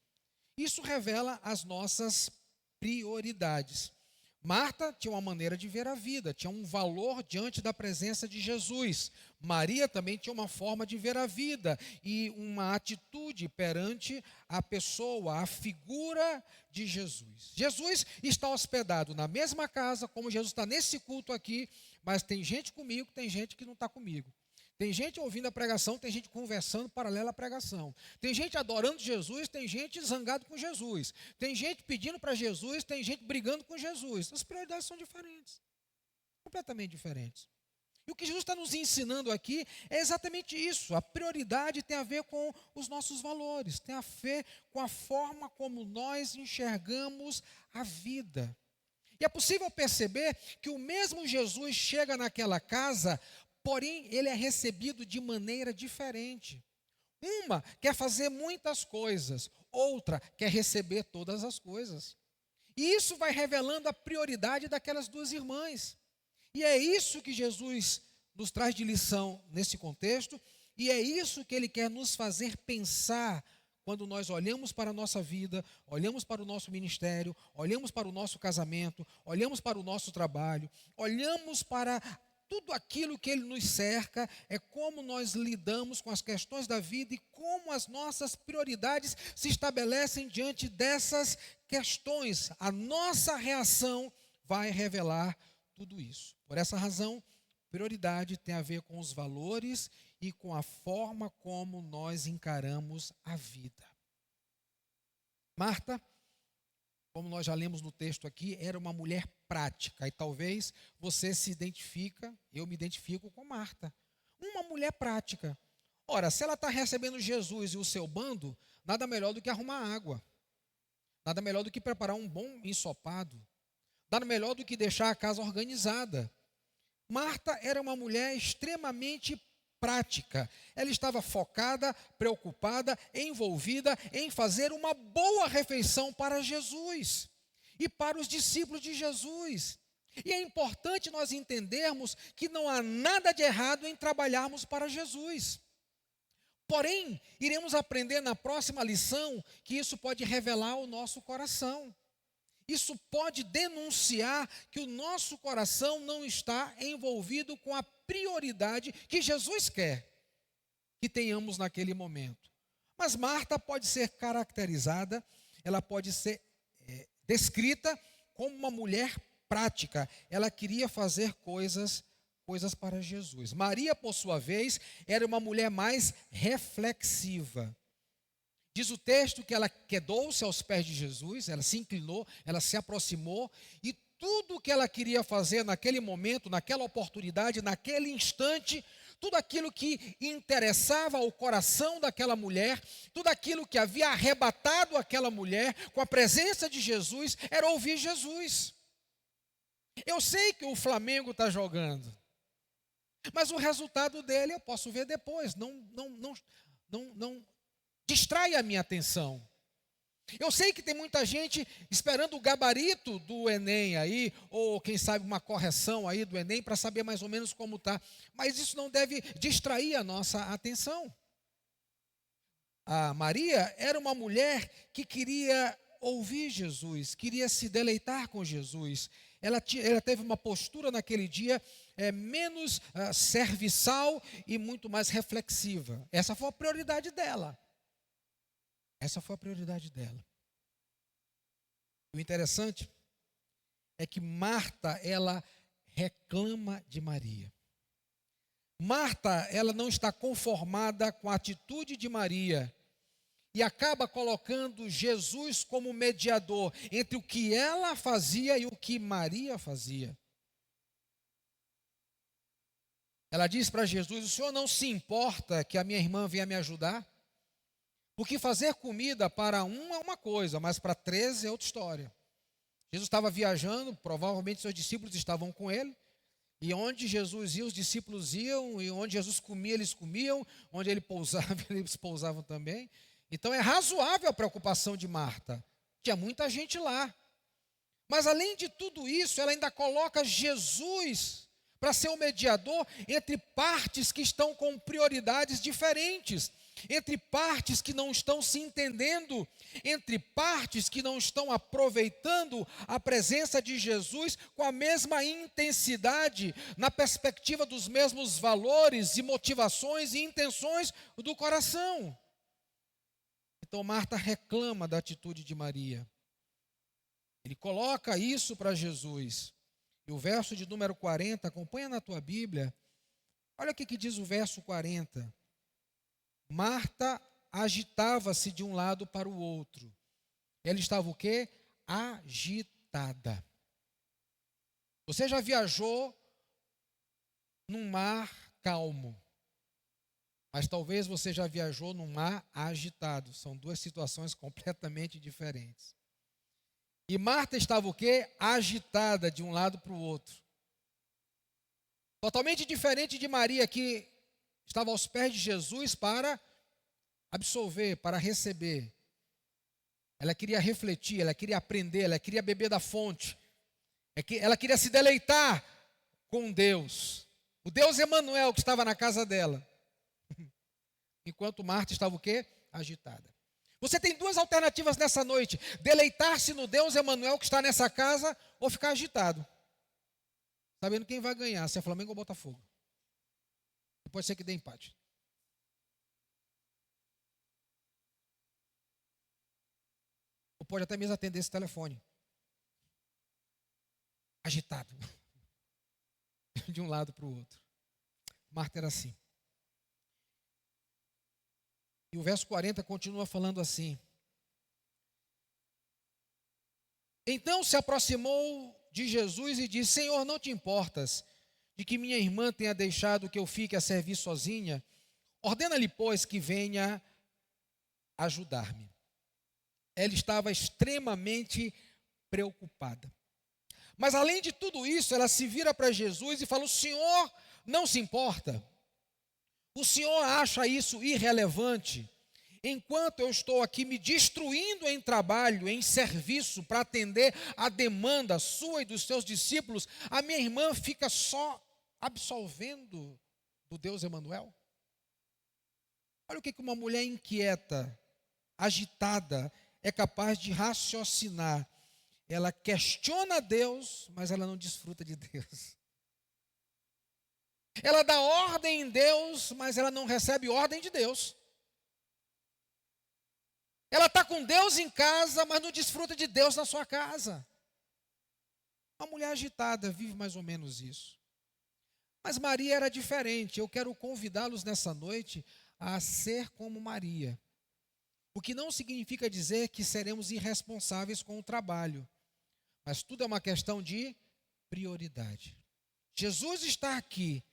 Isso revela as nossas prioridades. Marta tinha uma maneira de ver a vida, tinha um valor diante da presença de Jesus. Maria também tinha uma forma de ver a vida e uma atitude perante a pessoa, a figura de Jesus. Jesus está hospedado na mesma casa, como Jesus está nesse culto aqui, mas tem gente comigo, tem gente que não está comigo. Tem gente ouvindo a pregação, tem gente conversando paralela à pregação. Tem gente adorando Jesus, tem gente zangado com Jesus. Tem gente pedindo para Jesus, tem gente brigando com Jesus. As prioridades são diferentes, completamente diferentes. E o que Jesus está nos ensinando aqui é exatamente isso. A prioridade tem a ver com os nossos valores, tem a ver com a forma como nós enxergamos a vida. E é possível perceber que o mesmo Jesus chega naquela casa, porém, ele é recebido de maneira diferente. Uma quer fazer muitas coisas, outra quer receber todas as coisas. E isso vai revelando a prioridade daquelas duas irmãs. E é isso que Jesus nos traz de lição nesse contexto, e é isso que ele quer nos fazer pensar quando nós olhamos para a nossa vida, olhamos para o nosso ministério, olhamos para o nosso casamento, olhamos para o nosso trabalho, olhamos para tudo aquilo que Ele nos cerca, é como nós lidamos com as questões da vida e como as nossas prioridades se estabelecem diante dessas questões. A nossa reação vai revelar tudo isso. Por essa razão, prioridade tem a ver com os valores e com a forma como nós encaramos a vida. Marta, como nós já lemos no texto aqui, era uma mulher prática. E talvez você se identifica, eu me identifico com Marta. Uma mulher prática. Ora, se ela está recebendo Jesus e o seu bando, nada melhor do que arrumar água. Nada melhor do que preparar um bom ensopado. Nada melhor do que deixar a casa organizada. Marta era uma mulher extremamente prática. Ela estava focada, preocupada, envolvida em fazer uma boa refeição para Jesus e para os discípulos de Jesus. E é importante nós entendermos que não há nada de errado em trabalharmos para Jesus. Porém, iremos aprender na próxima lição que isso pode revelar o nosso coração. Isso pode denunciar que o nosso coração não está envolvido com a prioridade que Jesus quer que tenhamos naquele momento. Mas Marta pode ser caracterizada, ela pode ser descrita como uma mulher prática. Ela queria fazer coisas para Jesus. Maria, por sua vez, era uma mulher mais reflexiva. Diz o texto que ela quedou-se aos pés de Jesus, ela se inclinou, ela se aproximou, e tudo o que ela queria fazer naquele momento, naquela oportunidade, naquele instante, tudo aquilo que interessava ao coração daquela mulher, tudo aquilo que havia arrebatado aquela mulher com a presença de Jesus, era ouvir Jesus. Eu sei que o Flamengo está jogando, mas o resultado dele eu posso ver depois, não distrai a minha atenção. Eu sei que tem muita gente esperando o gabarito do Enem aí, ou quem sabe uma correção aí do Enem para saber mais ou menos como está. Mas isso não deve distrair a nossa atenção. A Maria era uma mulher que queria ouvir Jesus, queria se deleitar com Jesus. Ela teve uma postura naquele dia menos serviçal e muito mais reflexiva. Essa foi a prioridade dela. Essa foi a prioridade dela. O interessante é que Marta, ela reclama de Maria. Marta, ela não está conformada com a atitude de Maria e acaba colocando Jesus como mediador entre o que ela fazia e o que Maria fazia. Ela diz para Jesus: o senhor não se importa que a minha irmã venha me ajudar? Porque fazer comida para um é uma coisa, mas para 13 é outra história. Jesus estava viajando, provavelmente seus discípulos estavam com ele, e onde Jesus ia, os discípulos iam, e onde Jesus comia, eles comiam, onde ele pousava, eles pousavam também. Então é razoável a preocupação de Marta. Tinha muita gente lá. Mas além de tudo isso, ela ainda coloca Jesus para ser o mediador entre partes que estão com prioridades diferentes, entre partes que não estão se entendendo, entre partes que não estão aproveitando a presença de Jesus com a mesma intensidade, na perspectiva dos mesmos valores e motivações e intenções do coração. Então Marta reclama da atitude de Maria. Ele coloca isso para Jesus. E o verso de número 40, acompanha na tua Bíblia. Olha o que diz o verso 40. Marta agitava-se de um lado para o outro. Ela estava o quê? Agitada. Você já viajou num mar calmo, mas talvez você já viajou num mar agitado. São duas situações completamente diferentes. E Marta estava o quê? Agitada de um lado para o outro. Totalmente diferente de Maria, que estava aos pés de Jesus para absolver, para receber. Ela queria refletir, ela queria aprender, ela queria beber da fonte. Ela queria se deleitar com Deus. O Deus Emanuel que estava na casa dela. Enquanto Marta estava o quê? Agitada. Você tem duas alternativas nessa noite: deleitar-se no Deus Emanuel que está nessa casa, ou ficar agitado, sabendo quem vai ganhar, se é Flamengo ou Botafogo. E pode ser que dê empate. Ou pode até mesmo atender esse telefone. Agitado. De um lado para o outro. Marta era assim. E o verso 40 continua falando assim: então se aproximou de Jesus e disse: Senhor, não te importas de que minha irmã tenha deixado que eu fique a servir sozinha? Ordena-lhe, pois, que venha ajudar-me. Ela estava extremamente preocupada. Mas além de tudo isso, ela se vira para Jesus e fala: o Senhor não se importa? O Senhor acha isso irrelevante? Enquanto eu estou aqui me destruindo em trabalho, em serviço, para atender a demanda sua e dos seus discípulos, a minha irmã fica só absolvendo do Deus Emanuel? Olha o que uma mulher inquieta, agitada, é capaz de raciocinar. Ela questiona Deus, mas ela não desfruta de Deus. Ela dá ordem em Deus, mas ela não recebe ordem de Deus. Ela está com Deus em casa, mas não desfruta de Deus na sua casa. Uma mulher agitada vive mais ou menos isso. Mas Maria era diferente. Eu quero convidá-los nessa noite a ser como Maria. O que não significa dizer que seremos irresponsáveis com o trabalho. Mas tudo é uma questão de prioridade. Jesus está aqui.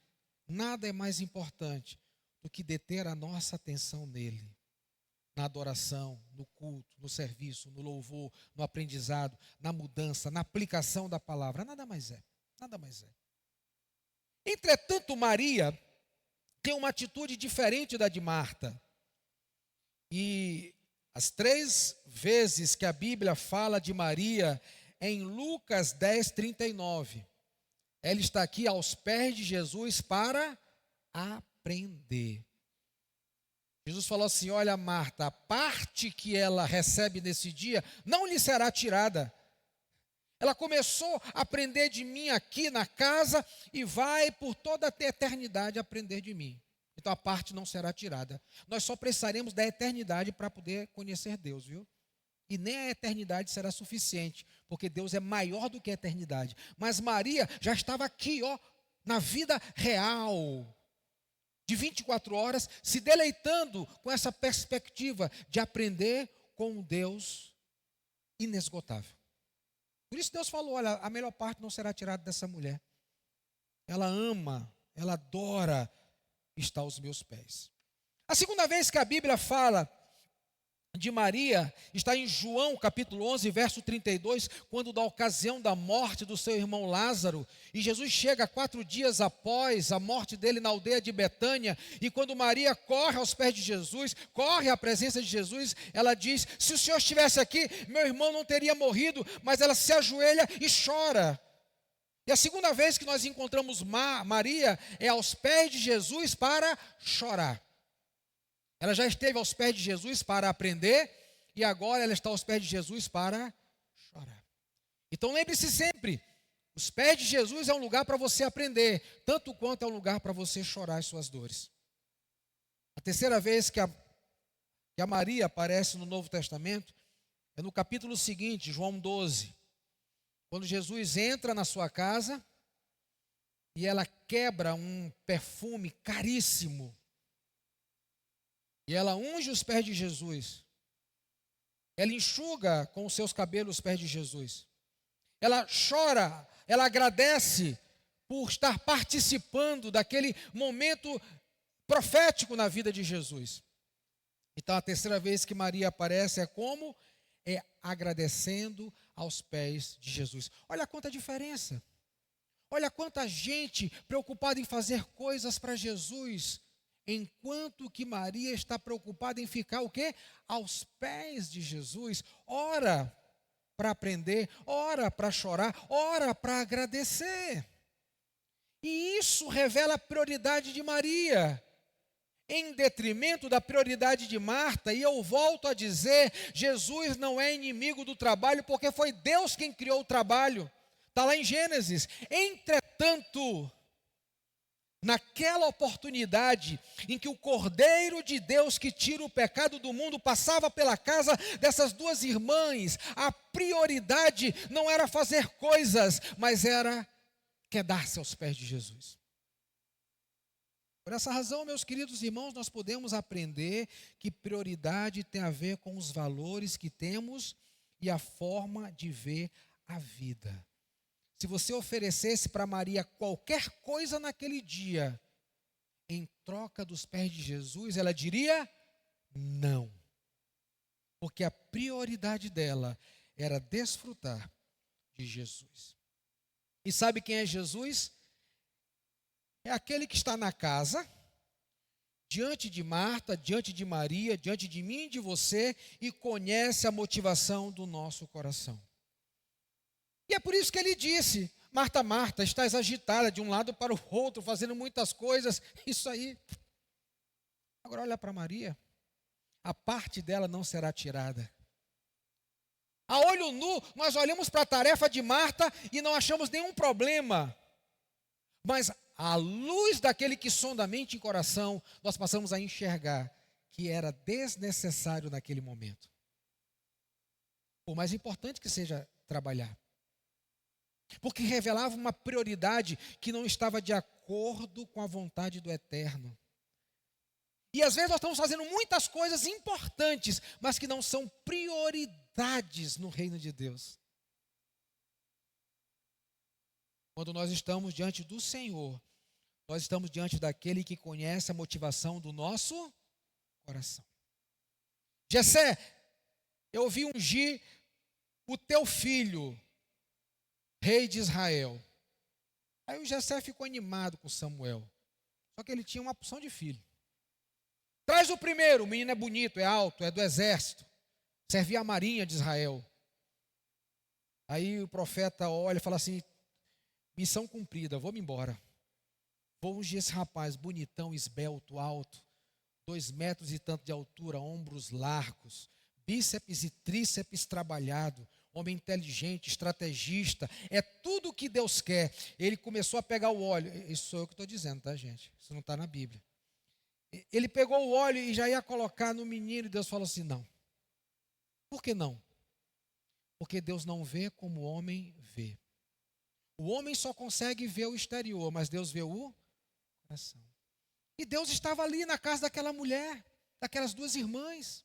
Nada é mais importante do que deter a nossa atenção nele. Na adoração, no culto, no serviço, no louvor, no aprendizado, na mudança, na aplicação da palavra. Nada mais é. Nada mais é. Entretanto, Maria tem uma atitude diferente da de Marta. E as 3 vezes que a Bíblia fala de Maria é em Lucas 10:39. Ela está aqui aos pés de Jesus para aprender. Jesus falou assim: olha, Marta, a parte que ela recebe nesse dia não lhe será tirada. Ela começou a aprender de mim aqui na casa e vai por toda a eternidade aprender de mim. Então a parte não será tirada. Nós só precisaremos da eternidade para poder conhecer Deus, viu? E nem a eternidade será suficiente, porque Deus é maior do que a eternidade. Mas Maria já estava aqui, ó, na vida real, de 24 horas, se deleitando com essa perspectiva de aprender com um Deus inesgotável. Por isso Deus falou: olha, a melhor parte não será tirada dessa mulher. Ela ama, ela adora estar aos meus pés. A segunda vez que a Bíblia fala de Maria está em João capítulo 11, verso 32, quando da ocasião da morte do seu irmão Lázaro, e Jesus chega 4 dias após a morte dele na aldeia de Betânia, e quando Maria corre aos pés de Jesus, corre à presença de Jesus, ela diz: se o Senhor estivesse aqui, meu irmão não teria morrido. Mas ela se ajoelha e chora. E a segunda vez que nós encontramos Maria é aos pés de Jesus para chorar. Ela já esteve aos pés de Jesus para aprender, e agora ela está aos pés de Jesus para chorar. Então lembre-se sempre, os pés de Jesus é um lugar para você aprender, tanto quanto é um lugar para você chorar as suas dores. A terceira vez que a Maria aparece no Novo Testamento é no capítulo seguinte, João 12. Quando Jesus entra na sua casa e ela quebra um perfume caríssimo. E ela unge os pés de Jesus. Ela enxuga com os seus cabelos os pés de Jesus. Ela chora, ela agradece por estar participando daquele momento profético na vida de Jesus. Então a terceira vez que Maria aparece é como? É agradecendo aos pés de Jesus. Olha quanta diferença. Olha quanta gente preocupada em fazer coisas para Jesus, enquanto que Maria está preocupada em ficar o quê? Aos pés de Jesus. Ora para aprender, ora para chorar, ora para agradecer. E isso revela a prioridade de Maria em detrimento da prioridade de Marta. E eu volto a dizer, Jesus não é inimigo do trabalho, porque foi Deus quem criou o trabalho. Está lá em Gênesis. Entretanto, naquela oportunidade em que o Cordeiro de Deus que tira o pecado do mundo passava pela casa dessas duas irmãs, a prioridade não era fazer coisas, mas era quedar-se aos pés de Jesus. Por essa razão, meus queridos irmãos, nós podemos aprender que prioridade tem a ver com os valores que temos e a forma de ver a vida. Se você oferecesse para Maria qualquer coisa naquele dia, em troca dos pés de Jesus, ela diria não. Porque a prioridade dela era desfrutar de Jesus. E sabe quem é Jesus? É aquele que está na casa, diante de Marta, diante de Maria, diante de mim e de você, e conhece a motivação do nosso coração. E é por isso que ele disse: Marta, Marta, estás agitada de um lado para o outro, fazendo muitas coisas. Isso aí. Agora olha para Maria. A parte dela não será tirada. A olho nu, nós olhamos para a tarefa de Marta e não achamos nenhum problema. Mas à luz daquele que sonda a mente e coração, nós passamos a enxergar que era desnecessário naquele momento. Por mais importante que seja trabalhar. Porque revelava uma prioridade que não estava de acordo com a vontade do Eterno. E às vezes nós estamos fazendo muitas coisas importantes, mas que não são prioridades no reino de Deus. Quando nós estamos diante do Senhor, nós estamos diante daquele que conhece a motivação do nosso coração. Jessé, eu vi ungir o teu filho, rei de Israel. Aí o Jessé ficou animado com Samuel. Só que ele tinha uma porção de filho. Traz o primeiro, o menino é bonito, é alto, é do exército. Servia a marinha de Israel. Aí o profeta olha e fala assim: missão cumprida, vou-me embora. Vou ungir esse rapaz bonitão, esbelto, alto, 2 metros e tanto de altura, ombros largos, bíceps e tríceps trabalhado, homem inteligente, estrategista, é tudo o que Deus quer. Ele começou a pegar o óleo, isso sou eu que estou dizendo, tá, gente? Isso não está na Bíblia. Ele pegou o óleo e já ia colocar no menino, e Deus falou assim: não. Por que não? Porque Deus não vê como o homem vê. O homem só consegue ver o exterior, mas Deus vê o coração. E Deus estava ali na casa daquela mulher, daquelas 2 irmãs.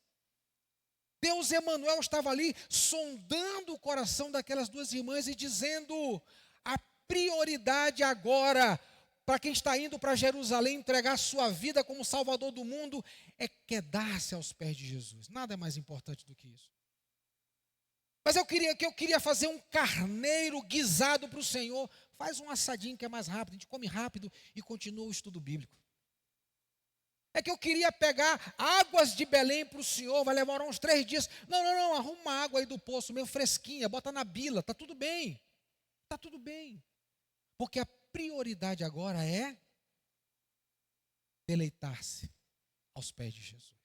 Deus Emanuel estava ali sondando o coração daquelas 2 irmãs e dizendo: a prioridade agora para quem está indo para Jerusalém entregar sua vida como Salvador do mundo é quedar-se aos pés de Jesus. Nada é mais importante do que isso. Mas eu queria fazer um carneiro guisado para o Senhor. Faz um assadinho que é mais rápido, a gente come rápido e continua o estudo bíblico. É que eu queria pegar águas de Belém para o Senhor, vai levar uns 3 dias. Não, arruma uma água aí do poço, meio fresquinha, bota na bila, está tudo bem. Está tudo bem. Porque a prioridade agora é deleitar-se aos pés de Jesus.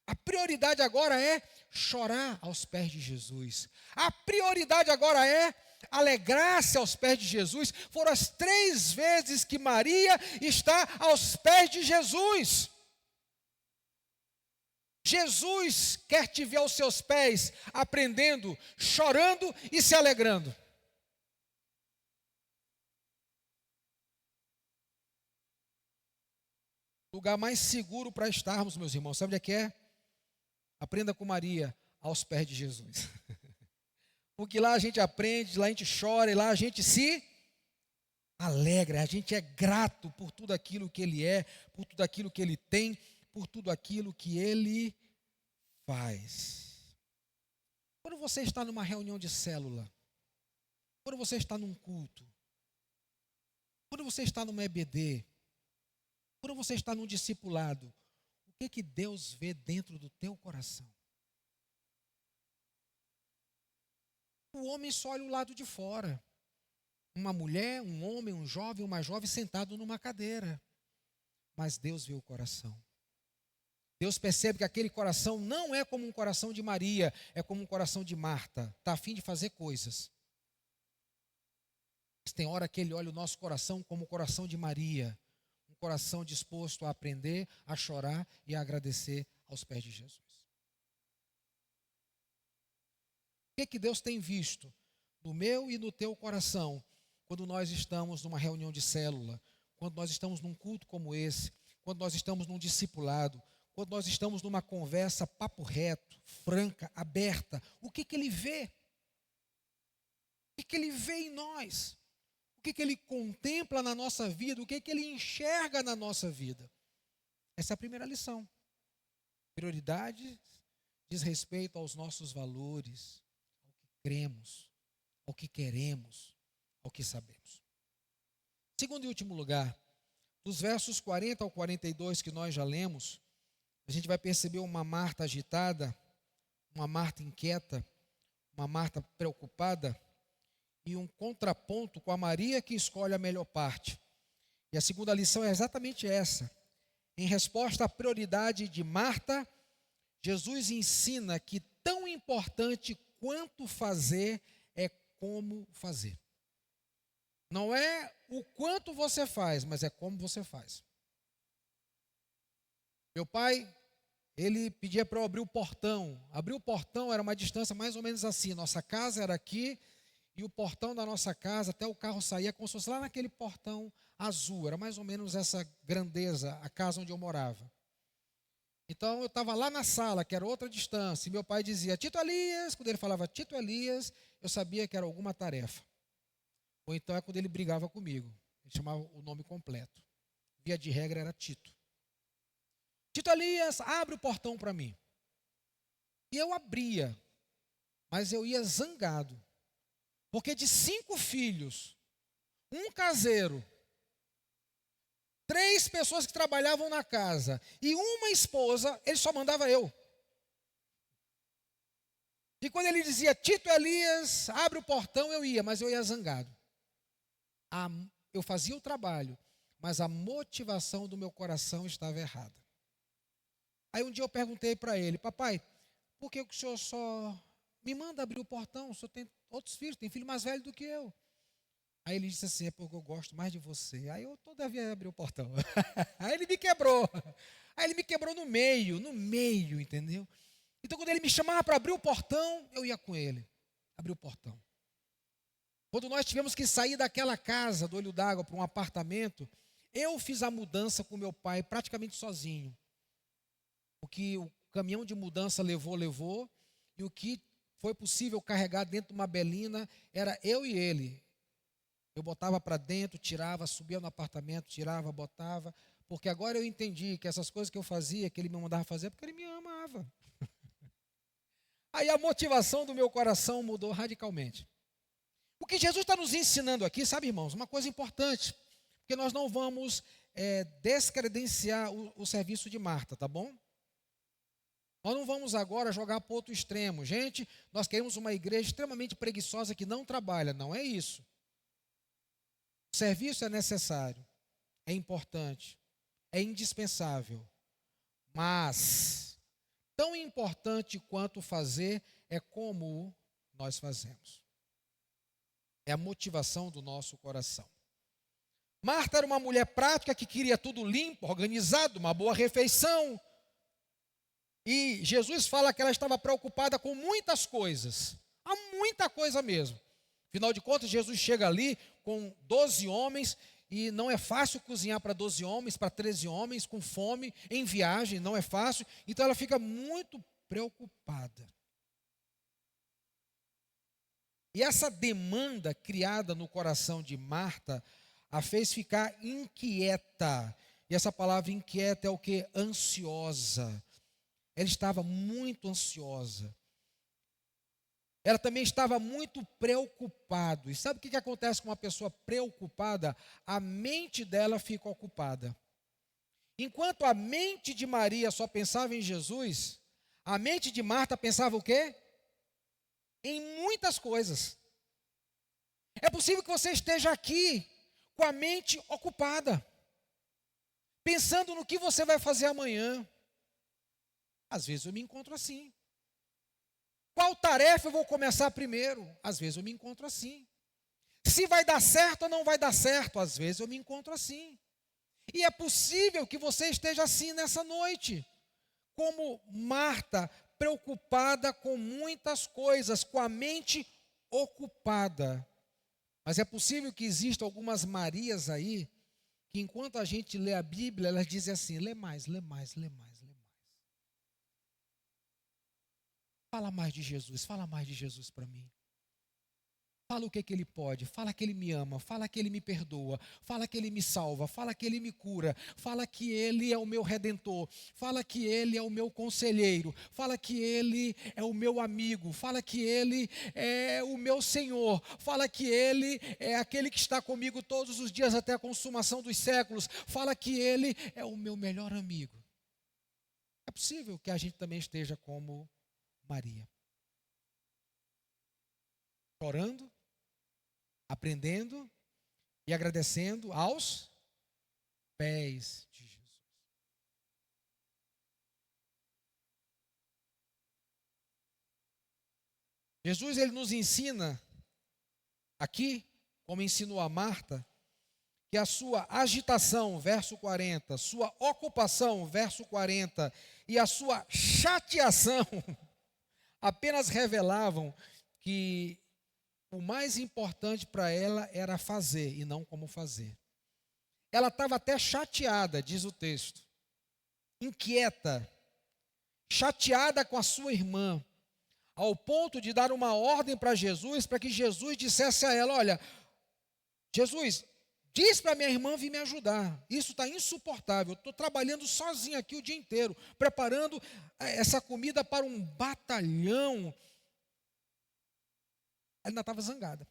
A prioridade agora é chorar aos pés de Jesus. A prioridade agora é alegrar-se aos pés de Jesus. Foram as 3 vezes que Maria está aos pés de Jesus. Jesus quer te ver aos seus pés, aprendendo, chorando e se alegrando. O lugar mais seguro para estarmos, meus irmãos, sabe onde é que é? Aprenda com Maria, aos pés de Jesus. Porque lá a gente aprende, lá a gente chora e lá a gente se alegra, a gente é grato por tudo aquilo que Ele é, por tudo aquilo que Ele tem, por tudo aquilo que Ele faz. Quando você está numa reunião de célula, quando você está num culto, quando você está numa EBD, quando você está num discipulado, o que Deus vê dentro do teu coração? O homem só olha o lado de fora. Uma mulher, um homem, um jovem, uma jovem sentado numa cadeira. Mas Deus vê o coração. Deus percebe que aquele coração não é como um coração de Maria, é como um coração de Marta. Está a fim de fazer coisas. Mas tem hora que Ele olha o nosso coração como o coração de Maria. Um coração disposto a aprender, a chorar e a agradecer aos pés de Jesus. O que Deus tem visto no meu e no teu coração quando nós estamos numa reunião de célula, quando nós estamos num culto como esse, quando nós estamos num discipulado, quando nós estamos numa conversa papo reto, franca, aberta? O que Ele vê? O que Ele vê em nós? O que Ele contempla na nossa vida? O que Ele enxerga na nossa vida? Essa é a primeira lição. Prioridade diz respeito aos nossos valores, ao que cremos, ao que queremos, ao que sabemos. Segundo e último lugar, dos versos 40 ao 42 que nós já lemos, a gente vai perceber uma Marta agitada, uma Marta inquieta, uma Marta preocupada e um contraponto com a Maria que escolhe a melhor parte. E a segunda lição é exatamente essa. Em resposta à prioridade de Marta, Jesus ensina que tão importante quanto fazer é como fazer. Não é o quanto você faz, mas é como você faz. Meu pai, ele pedia para eu abrir o portão. Abrir o portão era uma distância mais ou menos assim. Nossa casa era aqui e o portão da nossa casa, até o carro saía, como se fosse lá naquele portão azul. Era mais ou menos essa grandeza, a casa onde eu morava. Então eu estava lá na sala, que era outra distância, e meu pai dizia, Tito Elias. Quando ele falava Tito Elias, eu sabia que era alguma tarefa. Ou então é quando ele brigava comigo. Ele chamava o nome completo. Via de regra era Tito. Tito Elias, abre o portão para mim. E eu abria, mas eu ia zangado. Porque de 5 filhos, um caseiro, 3 pessoas que trabalhavam na casa e uma esposa, ele só mandava eu. E quando ele dizia, Tito Elias, abre o portão, eu ia, mas eu ia zangado. Eu fazia o trabalho, mas a motivação do meu coração estava errada. Aí um dia eu perguntei para ele, papai, por que o senhor só me manda abrir o portão? O senhor tem outros filhos, tem filho mais velho do que eu. Aí ele disse assim, é porque eu gosto mais de você. Aí eu todavia abri o portão. Aí ele me quebrou. Aí ele me quebrou no meio, entendeu? Então quando ele me chamava para abrir o portão, eu ia com ele, abrir o portão. Quando nós tivemos que sair daquela casa do Olho d'Água para um apartamento, eu fiz a mudança com meu pai praticamente sozinho. O que o caminhão de mudança levou, e o que foi possível carregar dentro de uma belina era eu e ele. Eu botava para dentro, tirava, subia no apartamento, tirava, botava, porque agora eu entendi que essas coisas que eu fazia, que ele me mandava fazer, porque ele me amava. Aí a motivação do meu coração mudou radicalmente. O que Jesus está nos ensinando aqui, sabe, irmãos, uma coisa importante, porque nós não vamos descredenciar o serviço de Marta, tá bom? Nós não vamos agora jogar para o outro extremo. Gente, nós queremos uma igreja extremamente preguiçosa que não trabalha. Não é isso. O serviço é necessário, é importante, é indispensável. Mas, tão importante quanto fazer é como nós fazemos. É a motivação do nosso coração. Marta era uma mulher prática que queria tudo limpo, organizado, uma boa refeição. E Jesus fala que ela estava preocupada com muitas coisas. Há muita coisa mesmo. Afinal de contas, Jesus chega ali com 12 homens e não é fácil cozinhar para 12 homens, para 13 homens, com fome, em viagem, não é fácil. Então ela fica muito preocupada. E essa demanda criada no coração de Marta a fez ficar inquieta. E essa palavra inquieta é o que? Ansiosa. Ela estava muito ansiosa. Ela também estava muito preocupada. E sabe o que acontece com uma pessoa preocupada? A mente dela fica ocupada. Enquanto a mente de Maria só pensava em Jesus, a mente de Marta pensava o quê? Em muitas coisas. É possível que você esteja aqui com a mente ocupada, pensando no que você vai fazer amanhã, Às vezes eu me encontro assim. Qual tarefa eu vou começar primeiro? Às vezes eu me encontro assim. Se vai dar certo ou não vai dar certo? Às vezes eu me encontro assim. E é possível que você esteja assim nessa noite, como Marta, preocupada com muitas coisas, com a mente ocupada. Mas é possível que existam algumas Marias aí, que enquanto a gente lê a Bíblia, elas dizem assim: lê mais, lê mais, lê mais, lê mais. Fala mais de Jesus, fala mais de Jesus para mim. Fala o que Ele pode, fala que Ele me ama, fala que Ele me perdoa, fala que Ele me salva, fala que Ele me cura, fala que Ele é o meu redentor, fala que Ele é o meu conselheiro, fala que Ele é o meu amigo, fala que Ele é o meu Senhor, fala que Ele é aquele que está comigo todos os dias até a consumação dos séculos, fala que Ele é o meu melhor amigo. É possível que a gente também esteja como Maria, chorando, aprendendo e agradecendo aos pés de Jesus. Jesus, ele nos ensina aqui, como ensinou a Marta, que a sua agitação, verso 40, sua ocupação, verso 40, e a sua chateação apenas revelavam que o mais importante para ela era fazer e não como fazer. Ela estava até chateada, diz o texto, inquieta, chateada com a sua irmã, ao ponto de dar uma ordem para Jesus, para que Jesus dissesse a ela: olha, Jesus, diz para minha irmã vir me ajudar, isso está insuportável, estou trabalhando sozinho aqui o dia inteiro, preparando essa comida para um batalhão. Ela ainda estava zangada.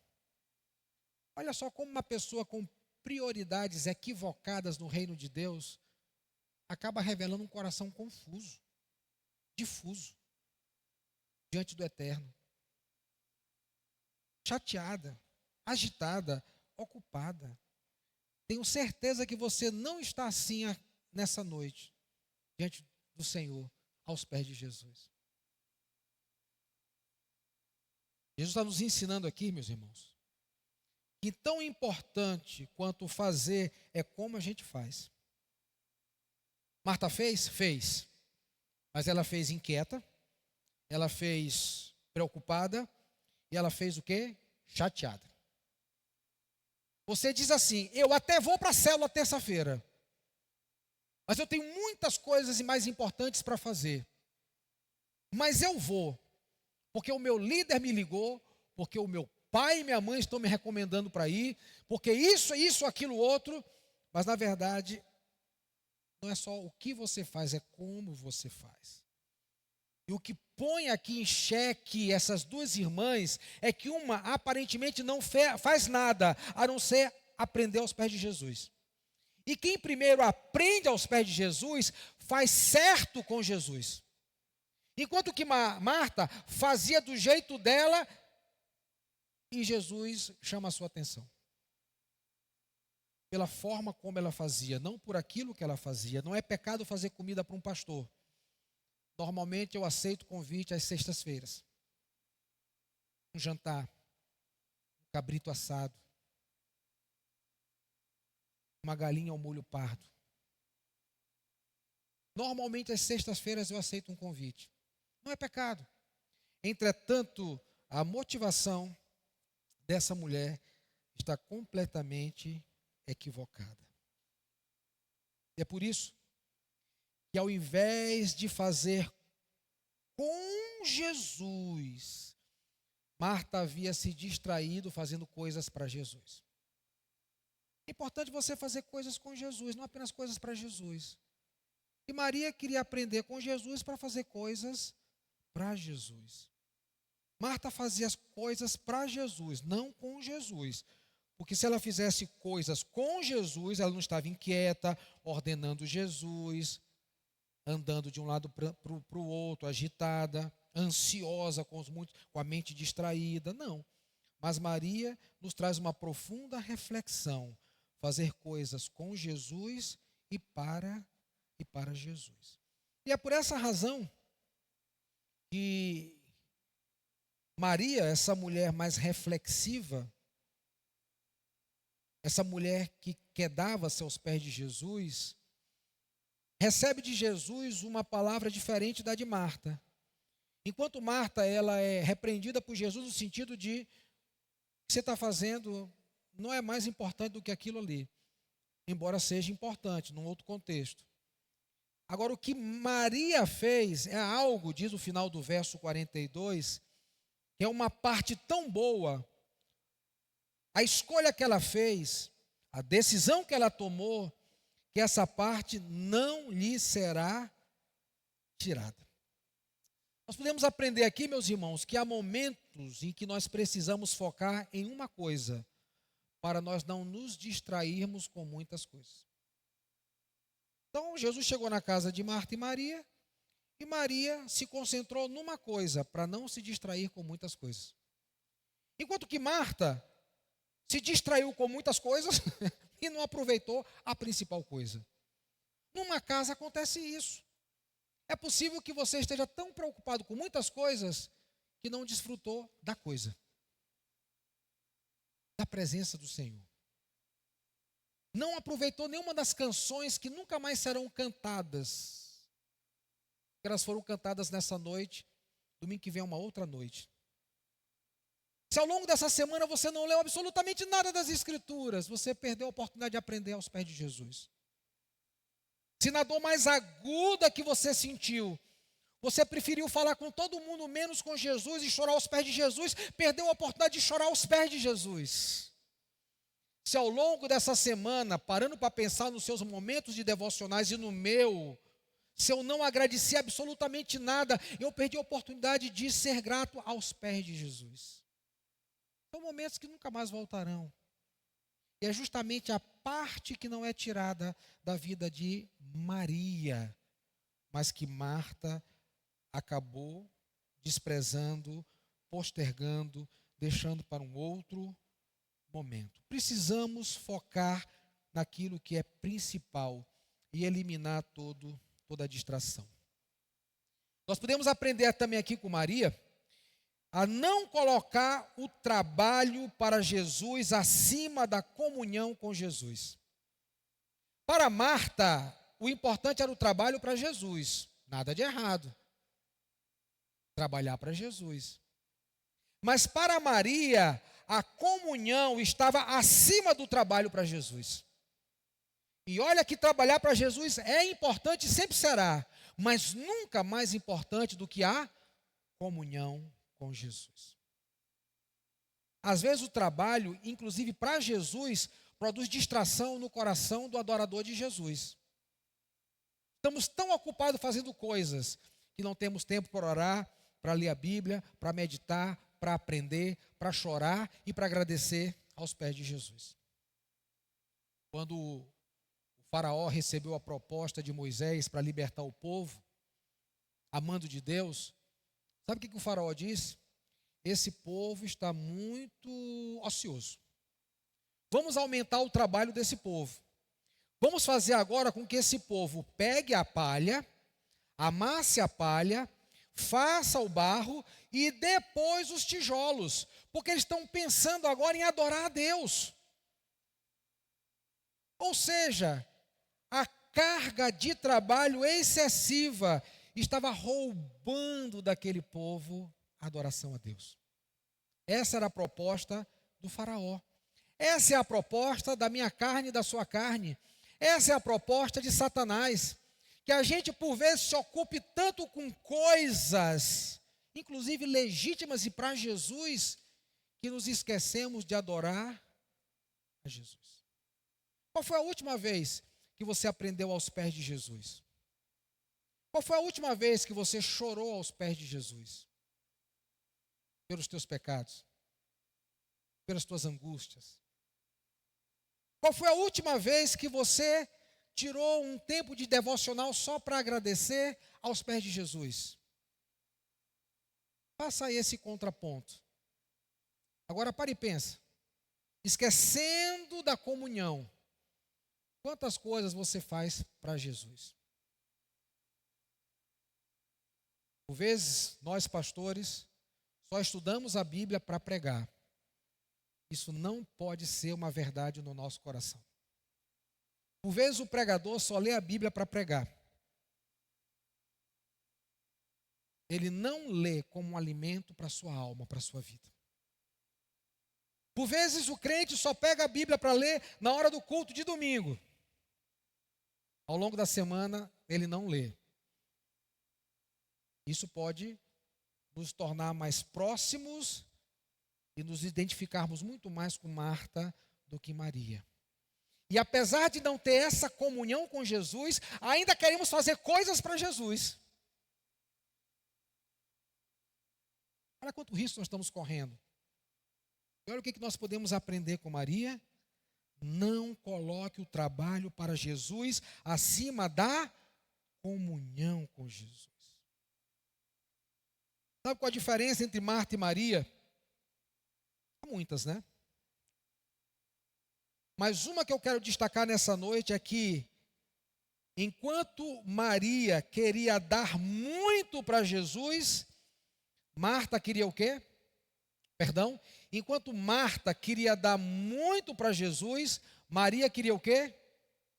Olha só como uma pessoa com prioridades equivocadas no reino de Deus acaba revelando um coração confuso, difuso, diante do eterno. Chateada, agitada, ocupada. Tenho certeza que você não está assim nessa noite, diante do Senhor, aos pés de Jesus. Jesus está nos ensinando aqui, meus irmãos, que tão importante quanto fazer é como a gente faz. Marta fez? Fez. Mas ela fez inquieta, ela fez preocupada e ela fez o quê? Chateada. Você diz assim: eu até vou para a célula terça-feira, mas eu tenho muitas coisas mais importantes para fazer. Mas eu vou, porque o meu líder me ligou, porque o meu pai e minha mãe estão me recomendando para ir, porque isso, aquilo, outro. Mas na verdade, não é só o que você faz, é como você faz. E o que põe aqui em xeque essas duas irmãs é que uma aparentemente não faz nada, a não ser aprender aos pés de Jesus. E quem primeiro aprende aos pés de Jesus, faz certo com Jesus. Enquanto que Marta fazia do jeito dela, e Jesus chama a sua atenção. Pela forma como ela fazia, não por aquilo que ela fazia. Não é pecado fazer comida para um pastor. Normalmente eu aceito convite às sextas-feiras. Um jantar, um cabrito assado, uma galinha ao molho pardo. Normalmente às sextas-feiras eu aceito um convite. Não é pecado. Entretanto, a motivação dessa mulher está completamente equivocada. E é por isso que ao invés de fazer com Jesus, Marta havia se distraído fazendo coisas para Jesus. É importante você fazer coisas com Jesus, não apenas coisas para Jesus. E Maria queria aprender com Jesus para fazer coisas para Jesus. Marta fazia as coisas para Jesus, não com Jesus. Porque se ela fizesse coisas com Jesus, ela não estava inquieta, ordenando Jesus, andando de um lado para o outro, agitada, ansiosa, com a mente distraída. Não. Mas Maria nos traz uma profunda reflexão. Fazer coisas com Jesus e para Jesus. E é por essa razão que Maria, essa mulher mais reflexiva, essa mulher que quedava-se aos pés de Jesus, recebe de Jesus uma palavra diferente da de Marta. Enquanto Marta, ela é repreendida por Jesus no sentido de: o que você está fazendo não é mais importante do que aquilo ali, embora seja importante, num outro contexto. Agora, o que Maria fez é algo, diz o final do verso 42, que é uma parte tão boa. A escolha que ela fez, a decisão que ela tomou, que essa parte não lhe será tirada. Nós podemos aprender aqui, meus irmãos, que há momentos em que nós precisamos focar em uma coisa, para nós não nos distrairmos com muitas coisas. Então, Jesus chegou na casa de Marta e Maria se concentrou numa coisa, para não se distrair com muitas coisas. Enquanto que Marta se distraiu com muitas coisas e não aproveitou a principal coisa. Numa casa acontece isso. É possível que você esteja tão preocupado com muitas coisas que não desfrutou da coisa, da presença do Senhor. Não aproveitou nenhuma das canções que nunca mais serão cantadas. Elas foram cantadas nessa noite, domingo que vem é uma outra noite. Se ao longo dessa semana você não leu absolutamente nada das Escrituras, você perdeu a oportunidade de aprender aos pés de Jesus. Se na dor mais aguda que você sentiu, você preferiu falar com todo mundo menos com Jesus e chorar aos pés de Jesus, perdeu a oportunidade de chorar aos pés de Jesus. Se ao longo dessa semana, parando para pensar nos seus momentos de devocionais e no meu, se eu não agradeci absolutamente nada, eu perdi a oportunidade de ser grato aos pés de Jesus. São momentos que nunca mais voltarão. E é justamente a parte que não é tirada da vida de Maria, mas que Marta acabou desprezando, postergando, deixando para um outro momento. Precisamos focar naquilo que é principal e eliminar toda a distração. Nós podemos aprender também aqui com Maria a não colocar o trabalho para Jesus acima da comunhão com Jesus. Para Marta, o importante era o trabalho para Jesus, nada de errado. Trabalhar para Jesus. Mas para Maria, a comunhão estava acima do trabalho para Jesus. E olha que trabalhar para Jesus é importante e sempre será, mas nunca mais importante do que a comunhão com Jesus. Às vezes o trabalho, inclusive para Jesus, produz distração no coração do adorador de Jesus. Estamos tão ocupados fazendo coisas que não temos tempo para orar, para ler a Bíblia, para meditar, para aprender, para chorar e para agradecer aos pés de Jesus. Quando o faraó recebeu a proposta de Moisés para libertar o povo, amando de Deus, sabe o que o faraó disse? Esse povo está muito ocioso. Vamos aumentar o trabalho desse povo. Vamos fazer agora com que esse povo pegue a palha, amasse a palha, faça o barro e depois os tijolos, porque eles estão pensando agora em adorar a Deus. Ou seja, a carga de trabalho excessiva estava roubando daquele povo a adoração a Deus. Essa era a proposta do faraó. Essa é a proposta da minha carne e da sua carne. Essa é a proposta de Satanás. Que a gente, por vezes, se ocupe tanto com coisas, inclusive legítimas e para Jesus, que nos esquecemos de adorar a Jesus. Qual foi a última vez que você aprendeu aos pés de Jesus? Qual foi a última vez que você chorou aos pés de Jesus? Pelos teus pecados, pelas tuas angústias. Qual foi a última vez que você tirou um tempo de devocional só para agradecer aos pés de Jesus? Faça aí esse contraponto. Agora pare e pensa. Esquecendo da comunhão, quantas coisas você faz para Jesus? Por vezes, nós pastores só estudamos a Bíblia para pregar. Isso não pode ser uma verdade no nosso coração. Por vezes, o pregador só lê a Bíblia para pregar. Ele não lê como um alimento para a sua alma, para a sua vida. Por vezes, o crente só pega a Bíblia para ler na hora do culto de domingo. Ao longo da semana, ele não lê. Isso pode nos tornar mais próximos e nos identificarmos muito mais com Marta do que Maria. E apesar de não ter essa comunhão com Jesus, ainda queremos fazer coisas para Jesus. Olha quanto risco nós estamos correndo. E olha o que nós podemos aprender com Maria. Não coloque o trabalho para Jesus acima da comunhão com Jesus. Sabe qual a diferença entre Marta e Maria? Há muitas, né? Mas uma que eu quero destacar nessa noite é que, enquanto Maria queria dar muito para Jesus, Marta queria o quê? Perdão? Enquanto Marta queria dar muito para Jesus, Maria queria o quê?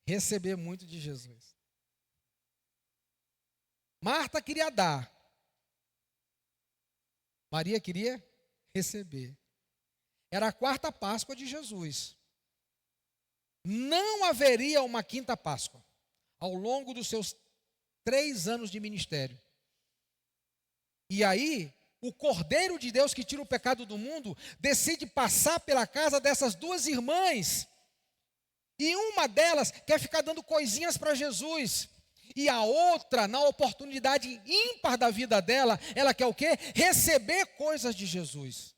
Receber muito de Jesus. Marta queria dar. Maria queria receber. Era a quarta Páscoa de Jesus. Não haveria uma quinta Páscoa ao longo dos seus 3 anos de ministério. E aí, o Cordeiro de Deus que tira o pecado do mundo decide passar pela casa dessas 2 irmãs. E uma delas quer ficar dando coisinhas para Jesus. E a outra, na oportunidade ímpar da vida dela, ela quer o quê? Receber coisas de Jesus.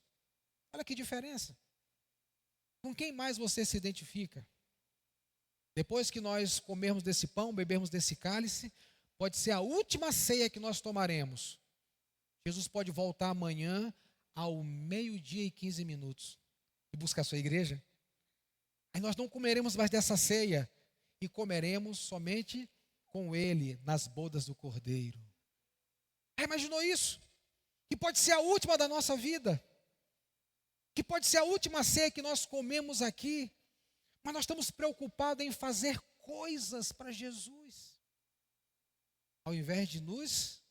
Olha que diferença. Com quem mais você se identifica? Depois que nós comermos desse pão, bebermos desse cálice, pode ser a última ceia que nós tomaremos. Jesus pode voltar amanhã ao 12:15 e buscar a sua igreja. Aí nós não comeremos mais dessa ceia e comeremos somente com Ele nas bodas do Cordeiro. Imaginou isso? Que pode ser a última da nossa vida. Que pode ser a última ceia que nós comemos aqui. Mas nós estamos preocupados em fazer coisas para Jesus, ao invés de nos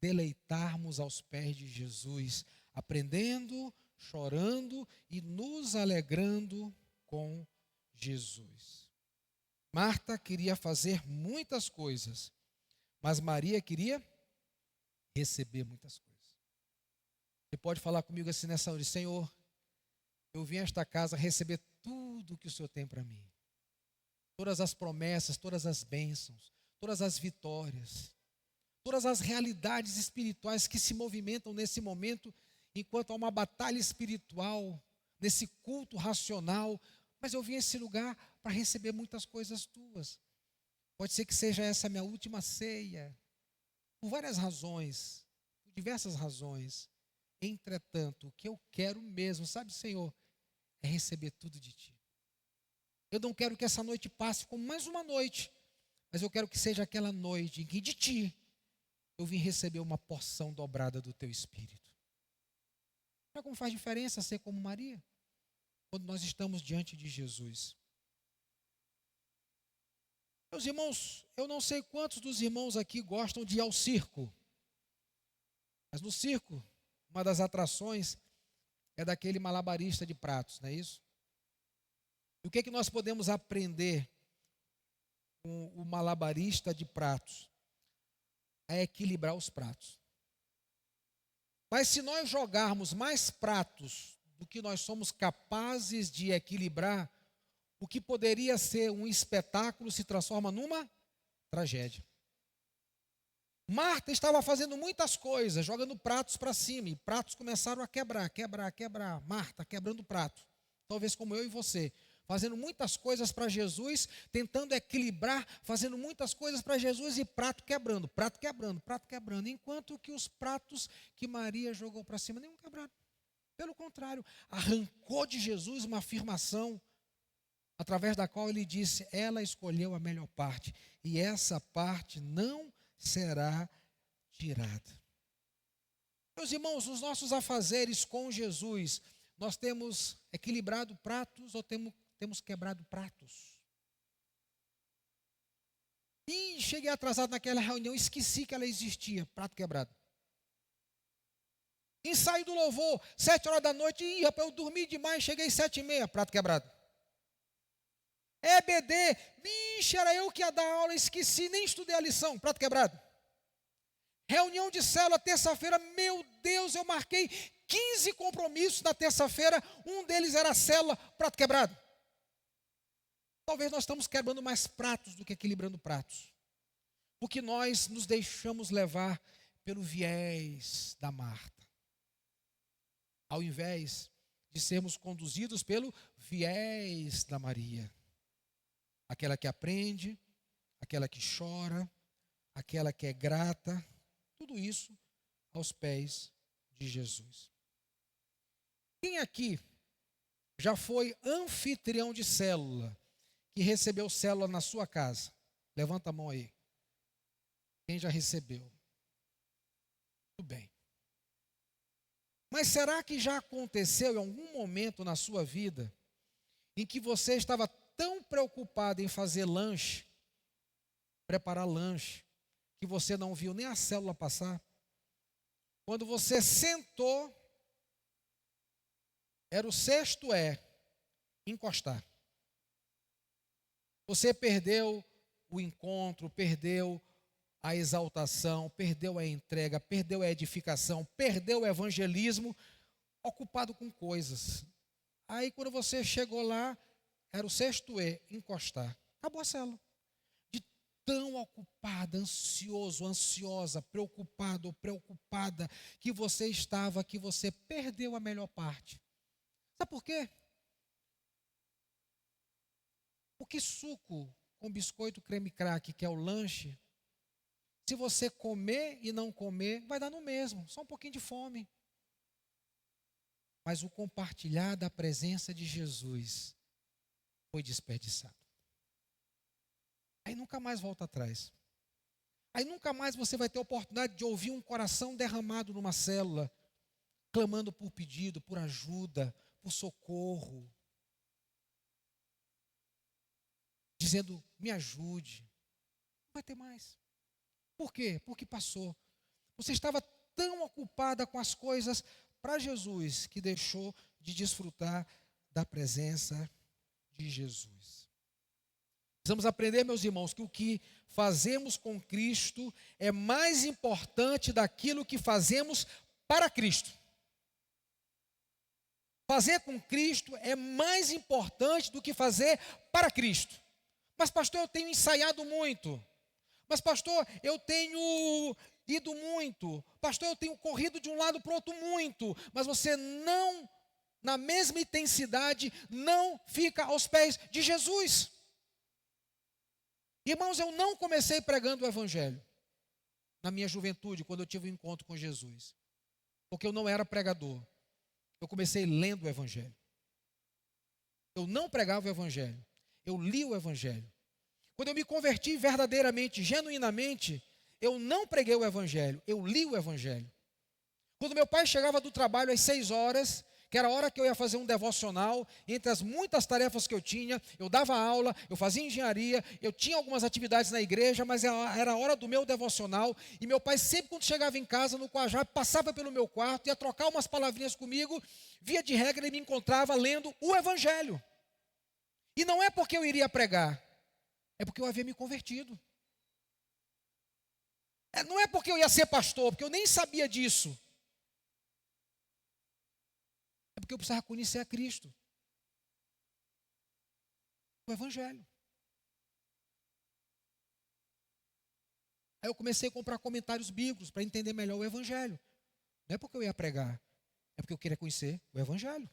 deleitarmos aos pés de Jesus, aprendendo, chorando e nos alegrando com Jesus. Marta queria fazer muitas coisas, mas Maria queria receber muitas coisas. Você pode falar comigo assim nessa hora: Senhor, eu vim a esta casa receber tudo que o Senhor tem para mim. Todas as promessas, todas as bênçãos, todas as vitórias, todas as realidades espirituais que se movimentam nesse momento, enquanto há uma batalha espiritual, nesse culto racional. Mas eu vim a esse lugar para receber muitas coisas tuas. Pode ser que seja essa a minha última ceia, por várias razões, por diversas razões. Entretanto, o que eu quero mesmo, sabe, Senhor, é receber tudo de Ti. Eu não quero que essa noite passe como mais uma noite, mas eu quero que seja aquela noite em que de Ti eu vim receber uma porção dobrada do Teu Espírito. Sabe como faz diferença ser como Maria? Quando nós estamos diante de Jesus. Meus irmãos, eu não sei quantos dos irmãos aqui gostam de ir ao circo, mas no circo, uma das atrações é daquele malabarista de pratos, não é isso? E o que nós podemos aprender com o malabarista de pratos? É equilibrar os pratos. Mas se nós jogarmos mais pratos do que nós somos capazes de equilibrar, o que poderia ser um espetáculo se transforma numa tragédia. Marta estava fazendo muitas coisas, jogando pratos para cima, e pratos começaram a quebrar. Marta quebrando prato, talvez como eu e você, fazendo muitas coisas para Jesus, tentando equilibrar, fazendo muitas coisas para Jesus e prato quebrando, enquanto que os pratos que Maria jogou para cima, nenhum quebraram. Pelo contrário, arrancou de Jesus uma afirmação, através da qual ele disse: ela escolheu a melhor parte, e essa parte não será tirada. Meus irmãos, nos nossos afazeres com Jesus, nós temos equilibrado pratos ou temos quebrado pratos? E cheguei atrasado naquela reunião, esqueci que ela existia, prato quebrado. Ensaio do louvor, 7 horas da noite, rapaz, eu dormi demais, cheguei 7h30, prato quebrado. EBD, vixe, era eu que ia dar aula, esqueci, nem estudei a lição, prato quebrado. Reunião de célula, terça-feira, meu Deus, eu marquei 15 compromissos na terça-feira, um deles era a célula, prato quebrado. Talvez nós estamos quebrando mais pratos do que equilibrando pratos. Porque nós nos deixamos levar pelo viés da Marta. Ao invés de sermos conduzidos pelo viés da Maria. Aquela que aprende, aquela que chora, aquela que é grata, tudo isso aos pés de Jesus. Quem aqui já foi anfitrião de célula, que recebeu célula na sua casa? Levanta a mão aí. Quem já recebeu? Tudo bem. Mas será que já aconteceu em algum momento na sua vida em que você estava tão preocupado em fazer lanche, preparar lanche, que você não viu nem a célula passar? Quando você sentou, era o sexto encostar. Você perdeu o encontro, perdeu a exaltação, perdeu a entrega, perdeu a edificação, perdeu o evangelismo, ocupado com coisas. Aí quando você chegou lá, era o sexto encostar. Acabou a célula. De tão ocupada, ansioso, ansiosa, preocupado ou preocupada que você estava, que você perdeu a melhor parte. Sabe por quê? Porque suco com biscoito creme crack, que é o lanche, se você comer e não comer, vai dar no mesmo, só um pouquinho de fome. Mas o compartilhar da presença de Jesus foi desperdiçado. Aí nunca mais volta atrás. Aí nunca mais você vai ter a oportunidade de ouvir um coração derramado numa célula, clamando por pedido, por ajuda, por socorro. Dizendo, me ajude. Não vai ter mais. Por quê? Porque passou. Você estava tão ocupada com as coisas para Jesus que deixou de desfrutar da presença de Jesus. Precisamos aprender, meus irmãos, que o que fazemos com Cristo é mais importante daquilo que fazemos para Cristo. Fazer com Cristo é mais importante do que fazer para Cristo. Mas pastor, eu tenho ensaiado muito. Mas pastor, eu tenho ido muito. Pastor, eu tenho corrido de um lado para o outro muito. Mas você não, na mesma intensidade, não fica aos pés de Jesus. Irmãos, eu não comecei pregando o evangelho na minha juventude, quando eu tive um encontro com Jesus. Porque eu não era pregador. Eu comecei lendo o evangelho. Eu não pregava o evangelho. Eu li o evangelho. Quando eu me converti verdadeiramente, genuinamente, eu não preguei o evangelho, eu li o evangelho. Quando meu pai chegava do trabalho às 6 horas, que era a hora que eu ia fazer um devocional, entre as muitas tarefas que eu tinha, eu dava aula, eu fazia engenharia, eu tinha algumas atividades na igreja, mas era a hora do meu devocional, e meu pai sempre quando chegava em casa, no Coajá, passava pelo meu quarto, ia trocar umas palavrinhas comigo, via de regra ele me encontrava lendo o evangelho. E não é porque eu iria pregar, é porque eu havia me convertido. Não é porque eu ia ser pastor, porque eu nem sabia disso. É porque eu precisava conhecer a Cristo. O evangelho. Aí eu comecei a comprar comentários bíblicos para entender melhor o evangelho. Não é porque eu ia pregar, é porque eu queria conhecer o evangelho.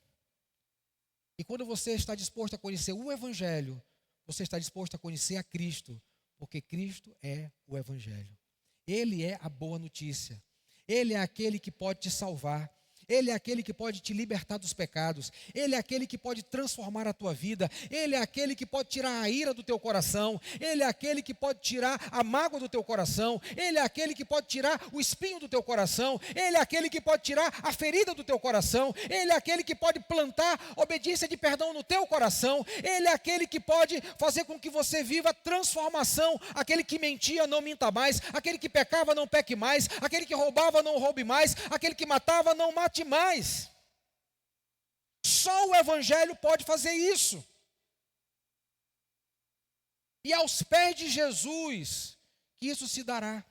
E quando você está disposto a conhecer o evangelho, você está disposto a conhecer a Cristo, porque Cristo é o evangelho. Ele é a boa notícia. Ele é aquele que pode te salvar. Ele é aquele que pode te libertar dos pecados. Ele é aquele que pode transformar a tua vida. Ele é aquele que pode tirar a ira do teu coração. Ele é aquele que pode tirar a mágoa do teu coração. Ele é aquele que pode tirar o espinho do teu coração. Ele é aquele que pode tirar a ferida do teu coração. Ele é aquele que pode plantar obediência de perdão no teu coração. Ele é aquele que pode fazer com que você viva transformação. Aquele que mentia, não minta mais. Aquele que pecava, não peque mais. Aquele que roubava, não roube mais. Aquele que matava, não mate mais. Só o Evangelho pode fazer isso. E aos pés de Jesus que isso se dará.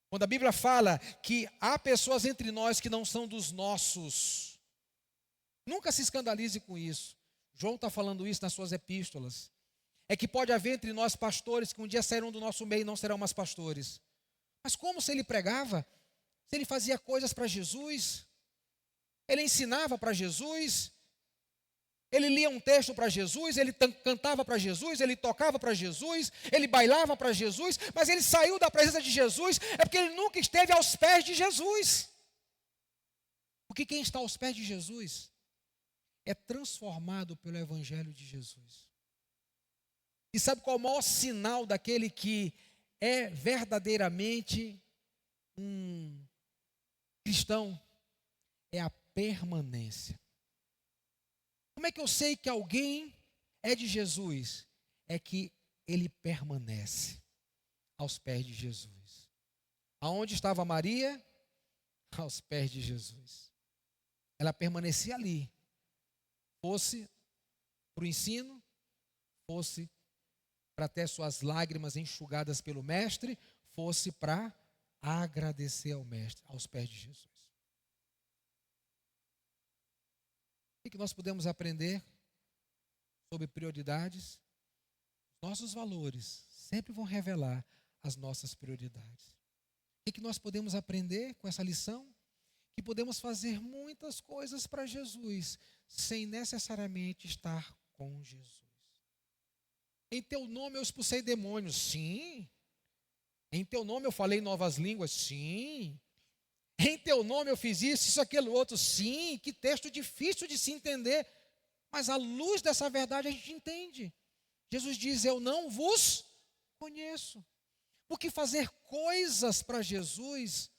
Quando a Bíblia fala que há pessoas entre nós que não são dos nossos, nunca se escandalize com isso. João está falando isso nas suas epístolas. É que pode haver entre nós pastores que um dia sairão do nosso meio e não serão mais pastores. Mas como se ele pregava? Se ele fazia coisas para Jesus, ele ensinava para Jesus, ele lia um texto para Jesus, ele cantava para Jesus, ele tocava para Jesus, ele bailava para Jesus, mas ele saiu da presença de Jesus, é porque ele nunca esteve aos pés de Jesus. Porque quem está aos pés de Jesus é transformado pelo Evangelho de Jesus. E sabe qual é o maior sinal daquele que é verdadeiramente um cristão? É a permanência. Como é que eu sei que alguém é de Jesus? É que ele permanece aos pés de Jesus. Aonde estava Maria? Aos pés de Jesus. Ela permanecia ali. Fosse para o ensino, fosse para ter suas lágrimas enxugadas pelo Mestre, fosse para agradecer ao Mestre, aos pés de Jesus. O que nós podemos aprender sobre prioridades? Nossos valores sempre vão revelar as nossas prioridades. O que nós podemos aprender com essa lição? Que podemos fazer muitas coisas para Jesus, sem necessariamente estar com Jesus. Em teu nome eu expulsei demônios, sim. Em teu nome eu falei novas línguas, sim. Em teu nome eu fiz isso, aquilo, outro, sim. Que texto difícil de se entender. Mas à luz dessa verdade a gente entende. Jesus diz, eu não vos conheço. Porque fazer coisas para Jesus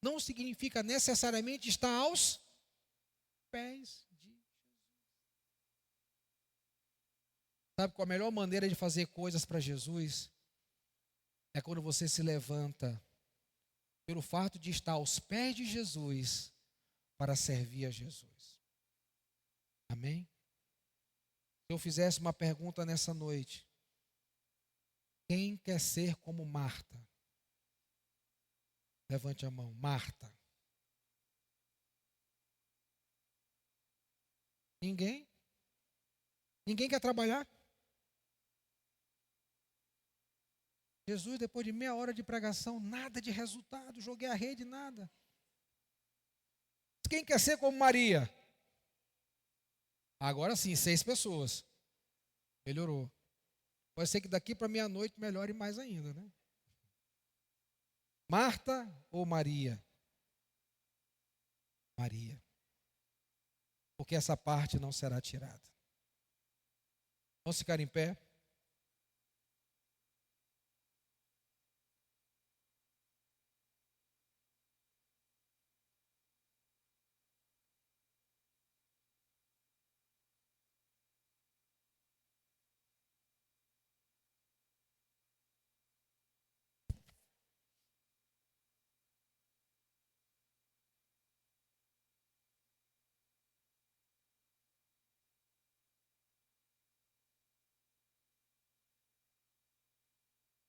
não significa necessariamente estar aos pés de Jesus. Sabe qual a melhor maneira de fazer coisas para Jesus? É quando você se levanta pelo fato de estar aos pés de Jesus para servir a Jesus. Amém? Se eu fizesse uma pergunta nessa noite, quem quer ser como Marta? Levante a mão. Marta. Ninguém? Ninguém quer trabalhar? Jesus, depois de meia hora de pregação, nada de resultado, joguei a rede, nada. Quem quer ser como Maria? Agora sim, 6 pessoas. Melhorou. Pode ser que daqui para meia-noite melhore mais ainda, né? Marta ou Maria? Maria. Porque essa parte não será tirada. Vamos ficar em pé?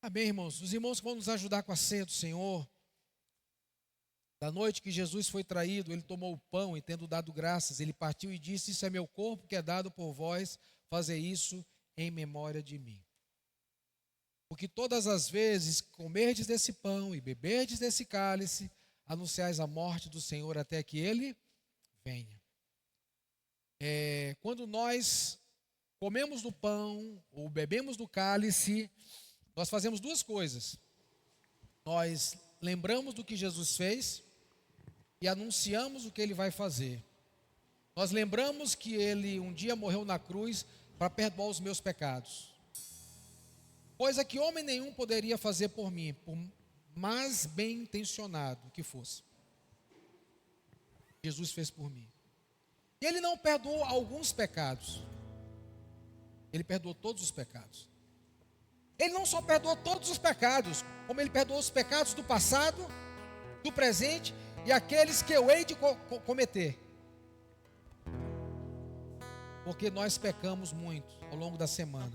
Amém, irmãos? Os irmãos que vão nos ajudar com a ceia do Senhor. Da noite que Jesus foi traído, ele tomou o pão e, tendo dado graças, ele partiu e disse, isso é meu corpo que é dado por vós, fazer isso em memória de mim. Porque todas as vezes que comerdes desse pão e beberdes desse cálice, anunciais a morte do Senhor até que ele venha. Quando nós comemos do pão ou bebemos do cálice, nós fazemos duas coisas. Nós lembramos do que Jesus fez e anunciamos o que Ele vai fazer. Nós lembramos que Ele um dia morreu na cruz para perdoar os meus pecados. Coisa que homem nenhum poderia fazer por mim, por mais bem intencionado que fosse. Jesus fez por mim. E Ele não perdoou alguns pecados. Ele perdoou todos os pecados. Ele não só perdoou todos os pecados, como Ele perdoou os pecados do passado, do presente e aqueles que eu hei de cometer. Porque nós pecamos muito ao longo da semana.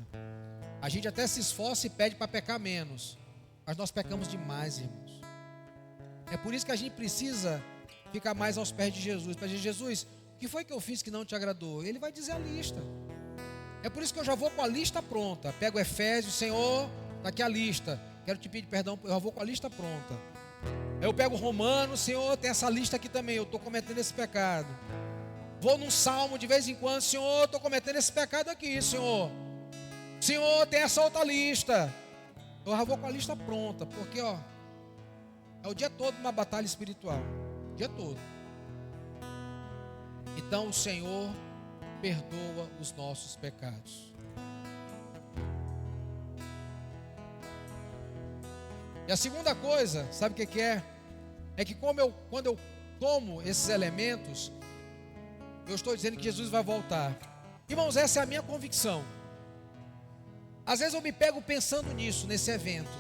A gente até se esforça e pede para pecar menos, mas nós pecamos demais, irmãos. É por isso que a gente precisa ficar mais aos pés de Jesus. Para dizer: Jesus, o que foi que eu fiz que não te agradou? Ele vai dizer a lista. É por isso que eu já vou com a lista pronta. Pego Efésios: Senhor, está aqui a lista, quero te pedir perdão, eu já vou com a lista pronta. Eu pego Romanos: Senhor, tem essa lista aqui também, eu estou cometendo esse pecado. Vou num salmo de vez em quando: Senhor, estou cometendo esse pecado aqui, Senhor. Senhor, tem essa outra lista. Eu já vou com a lista pronta, porque é o dia todo uma batalha espiritual. O dia todo. Então o Senhor perdoa os nossos pecados. E a segunda coisa, sabe o que é? É que quando eu tomo esses elementos, eu estou dizendo que Jesus vai voltar. Irmãos, essa é a minha convicção. Às vezes eu me pego pensando nisso, nesse evento.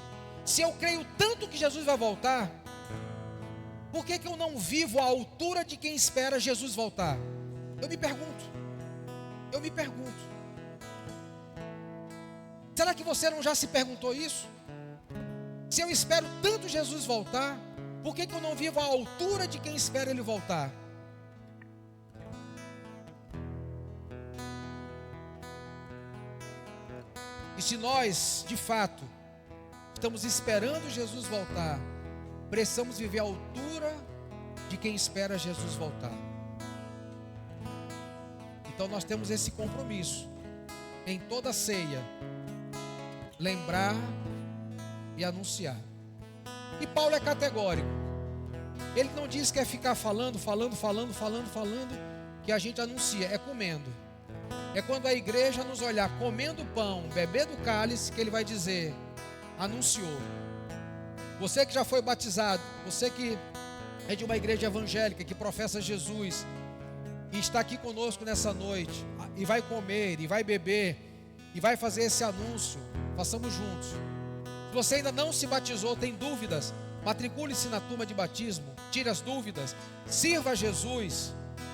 Se eu creio tanto que Jesus vai voltar, por que eu não vivo à altura de quem espera Jesus voltar? Eu me pergunto. Será que você não já se perguntou isso? Se eu espero tanto Jesus voltar, por que eu não vivo à altura de quem espera Ele voltar? E se nós, de fato, estamos esperando Jesus voltar, precisamos viver à altura de quem espera Jesus voltar. Então nós temos esse compromisso, em toda ceia, lembrar e anunciar. E Paulo é categórico. Ele não diz que é ficar falando, que a gente anuncia, é comendo. É quando a igreja nos olhar comendo pão, bebendo cálice, que ele vai dizer: anunciou. Você que já foi batizado, você que é de uma igreja evangélica, que professa Jesus, e está aqui conosco nessa noite, e vai comer, e vai beber, e vai fazer esse anúncio, façamos juntos. Se você ainda não se batizou, tem dúvidas, matricule-se na turma de batismo, tire as dúvidas, sirva a Jesus,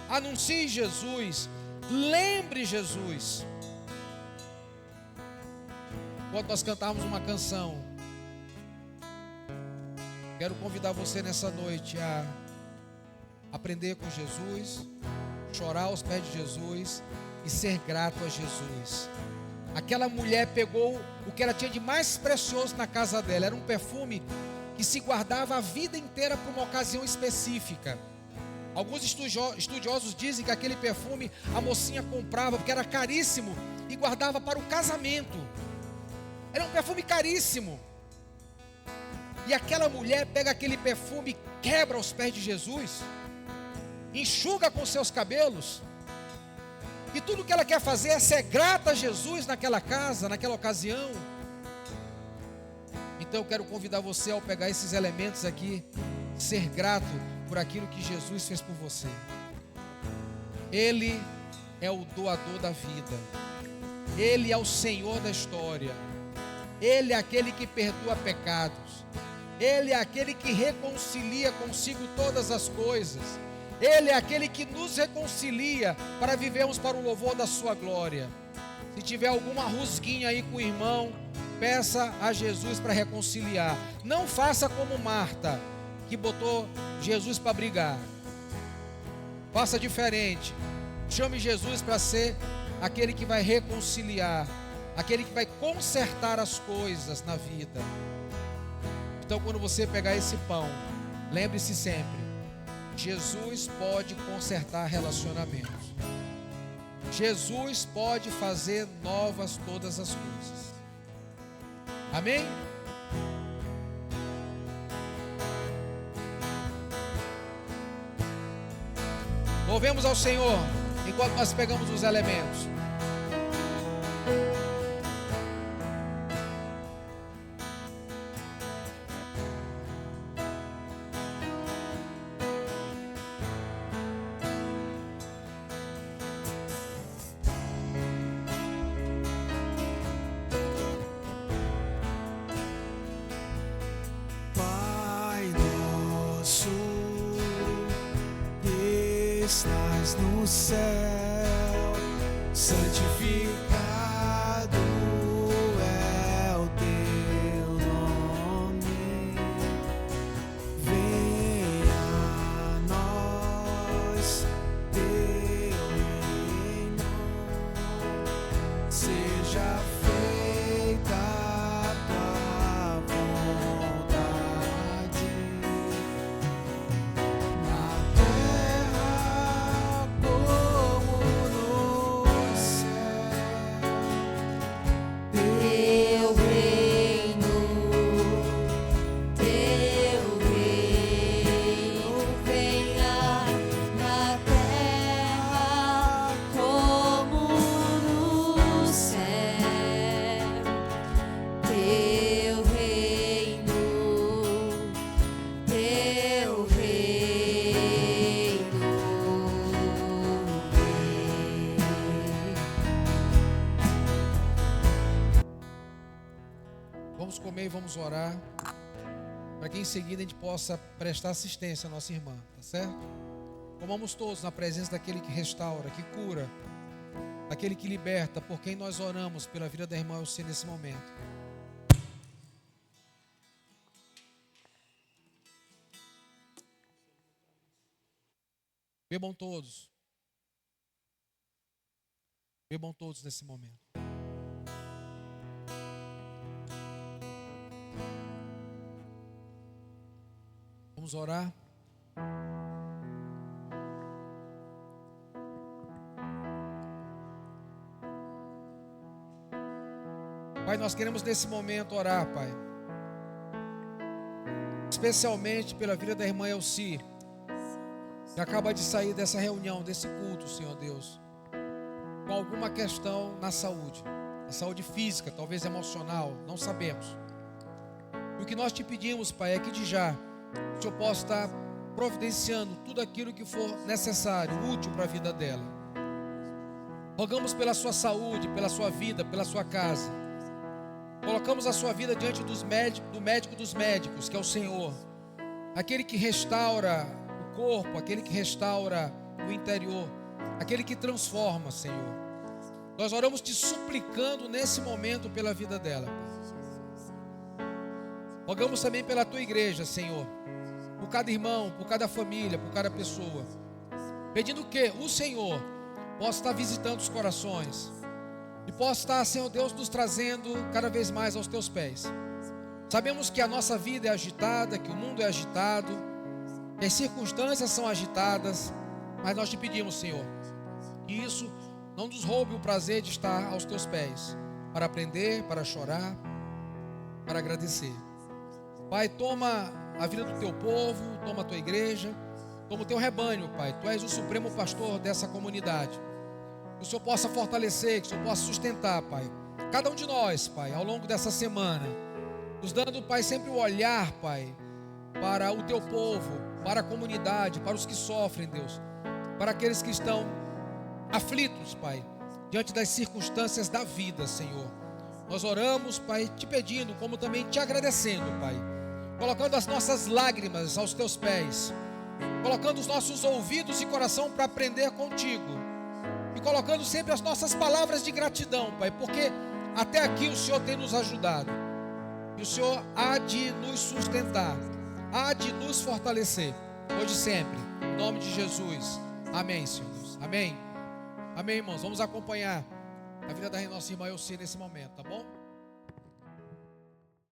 anuncie Jesus, lembre Jesus. Quando nós cantarmos uma canção, quero convidar você nessa noite a aprender com Jesus, chorar aos pés de Jesus e ser grato a Jesus. Aquela mulher pegou o que ela tinha de mais precioso na casa dela, era um perfume que se guardava a vida inteira para uma ocasião específica. Alguns estudiosos dizem que aquele perfume a mocinha comprava porque era caríssimo e guardava para o casamento. Era um perfume caríssimo. E aquela mulher pega aquele perfume, quebra aos pés de Jesus, enxuga com seus cabelos, e tudo que ela quer fazer é ser grata a Jesus naquela casa, naquela ocasião. Então eu quero convidar você, ao pegar esses elementos aqui, ser grato por aquilo que Jesus fez por você. Ele é o doador da vida, Ele é o Senhor da história, Ele é aquele que perdoa pecados, Ele é aquele que reconcilia consigo todas as coisas, Ele é aquele que nos reconcilia para vivermos para o louvor da sua glória. Se tiver alguma rusguinha aí com o irmão, peça a Jesus para reconciliar. Não faça como Marta, que botou Jesus para brigar. Faça diferente. Chame Jesus para ser aquele que vai reconciliar, aquele que vai consertar as coisas na vida. Então, quando você pegar esse pão, lembre-se sempre: Jesus pode consertar relacionamentos. Jesus pode fazer novas todas as coisas. Amém? Louvemos ao Senhor enquanto nós pegamos os elementos. Pai nosso, que estás no céu, santificado é o teu nome. Venha a nós teu reino, seja feita a tua vontade, na terra como no céu. Teu reino venha na terra como no céu. Teu reino Vamos comer e vamos orar, para que em seguida a gente possa prestar assistência à nossa irmã, tá certo? Comamos todos na presença daquele que restaura, que cura, daquele que liberta, por quem nós oramos pela vida da irmã Elci nesse momento. Bebam todos. Bebam todos nesse momento. Vamos orar. Pai, nós queremos nesse momento orar, Pai, especialmente pela vida da irmã Elci, que acaba de sair dessa reunião, desse culto, Senhor Deus, com alguma questão na saúde física, talvez emocional, não sabemos. E o que nós te pedimos, Pai, é que de já o Senhor possa estar providenciando tudo aquilo que for necessário, útil para a vida dela. Rogamos pela sua saúde, pela sua vida, pela sua casa. Colocamos a sua vida diante do médico dos médicos, que é o Senhor, aquele que restaura o corpo, aquele que restaura o interior, aquele que transforma, Senhor. Nós oramos te suplicando nesse momento pela vida dela, Pai. Rogamos também pela tua igreja, Senhor, por cada irmão, por cada família, por cada pessoa, pedindo que o Senhor possa estar visitando os corações e possa estar, Senhor Deus, nos trazendo cada vez mais aos teus pés. Sabemos que a nossa vida é agitada, que o mundo é agitado, que as circunstâncias são agitadas, mas nós te pedimos, Senhor, que isso não nos roube o prazer de estar aos teus pés, para aprender, para chorar, para agradecer. Pai, toma a vida do teu povo, toma a tua igreja, toma o teu rebanho, Pai. Tu és o supremo pastor dessa comunidade. Que o Senhor possa fortalecer, que o Senhor possa sustentar, Pai, cada um de nós, Pai, ao longo dessa semana, nos dando, Pai, sempre o olhar, Pai, para o teu povo, para a comunidade, para os que sofrem, Deus, para aqueles que estão aflitos, Pai, diante das circunstâncias da vida, Senhor. Nós oramos, Pai, te pedindo, como também te agradecendo, Pai, colocando as nossas lágrimas aos teus pés, colocando os nossos ouvidos e coração para aprender contigo, e colocando sempre as nossas palavras de gratidão, Pai, porque até aqui o Senhor tem nos ajudado, e o Senhor há de nos sustentar, há de nos fortalecer, hoje e sempre, em nome de Jesus. Amém, Senhor Deus. Amém. Amém, irmãos. Vamos acompanhar a vida da nossa irmã Elci nesse momento, tá bom?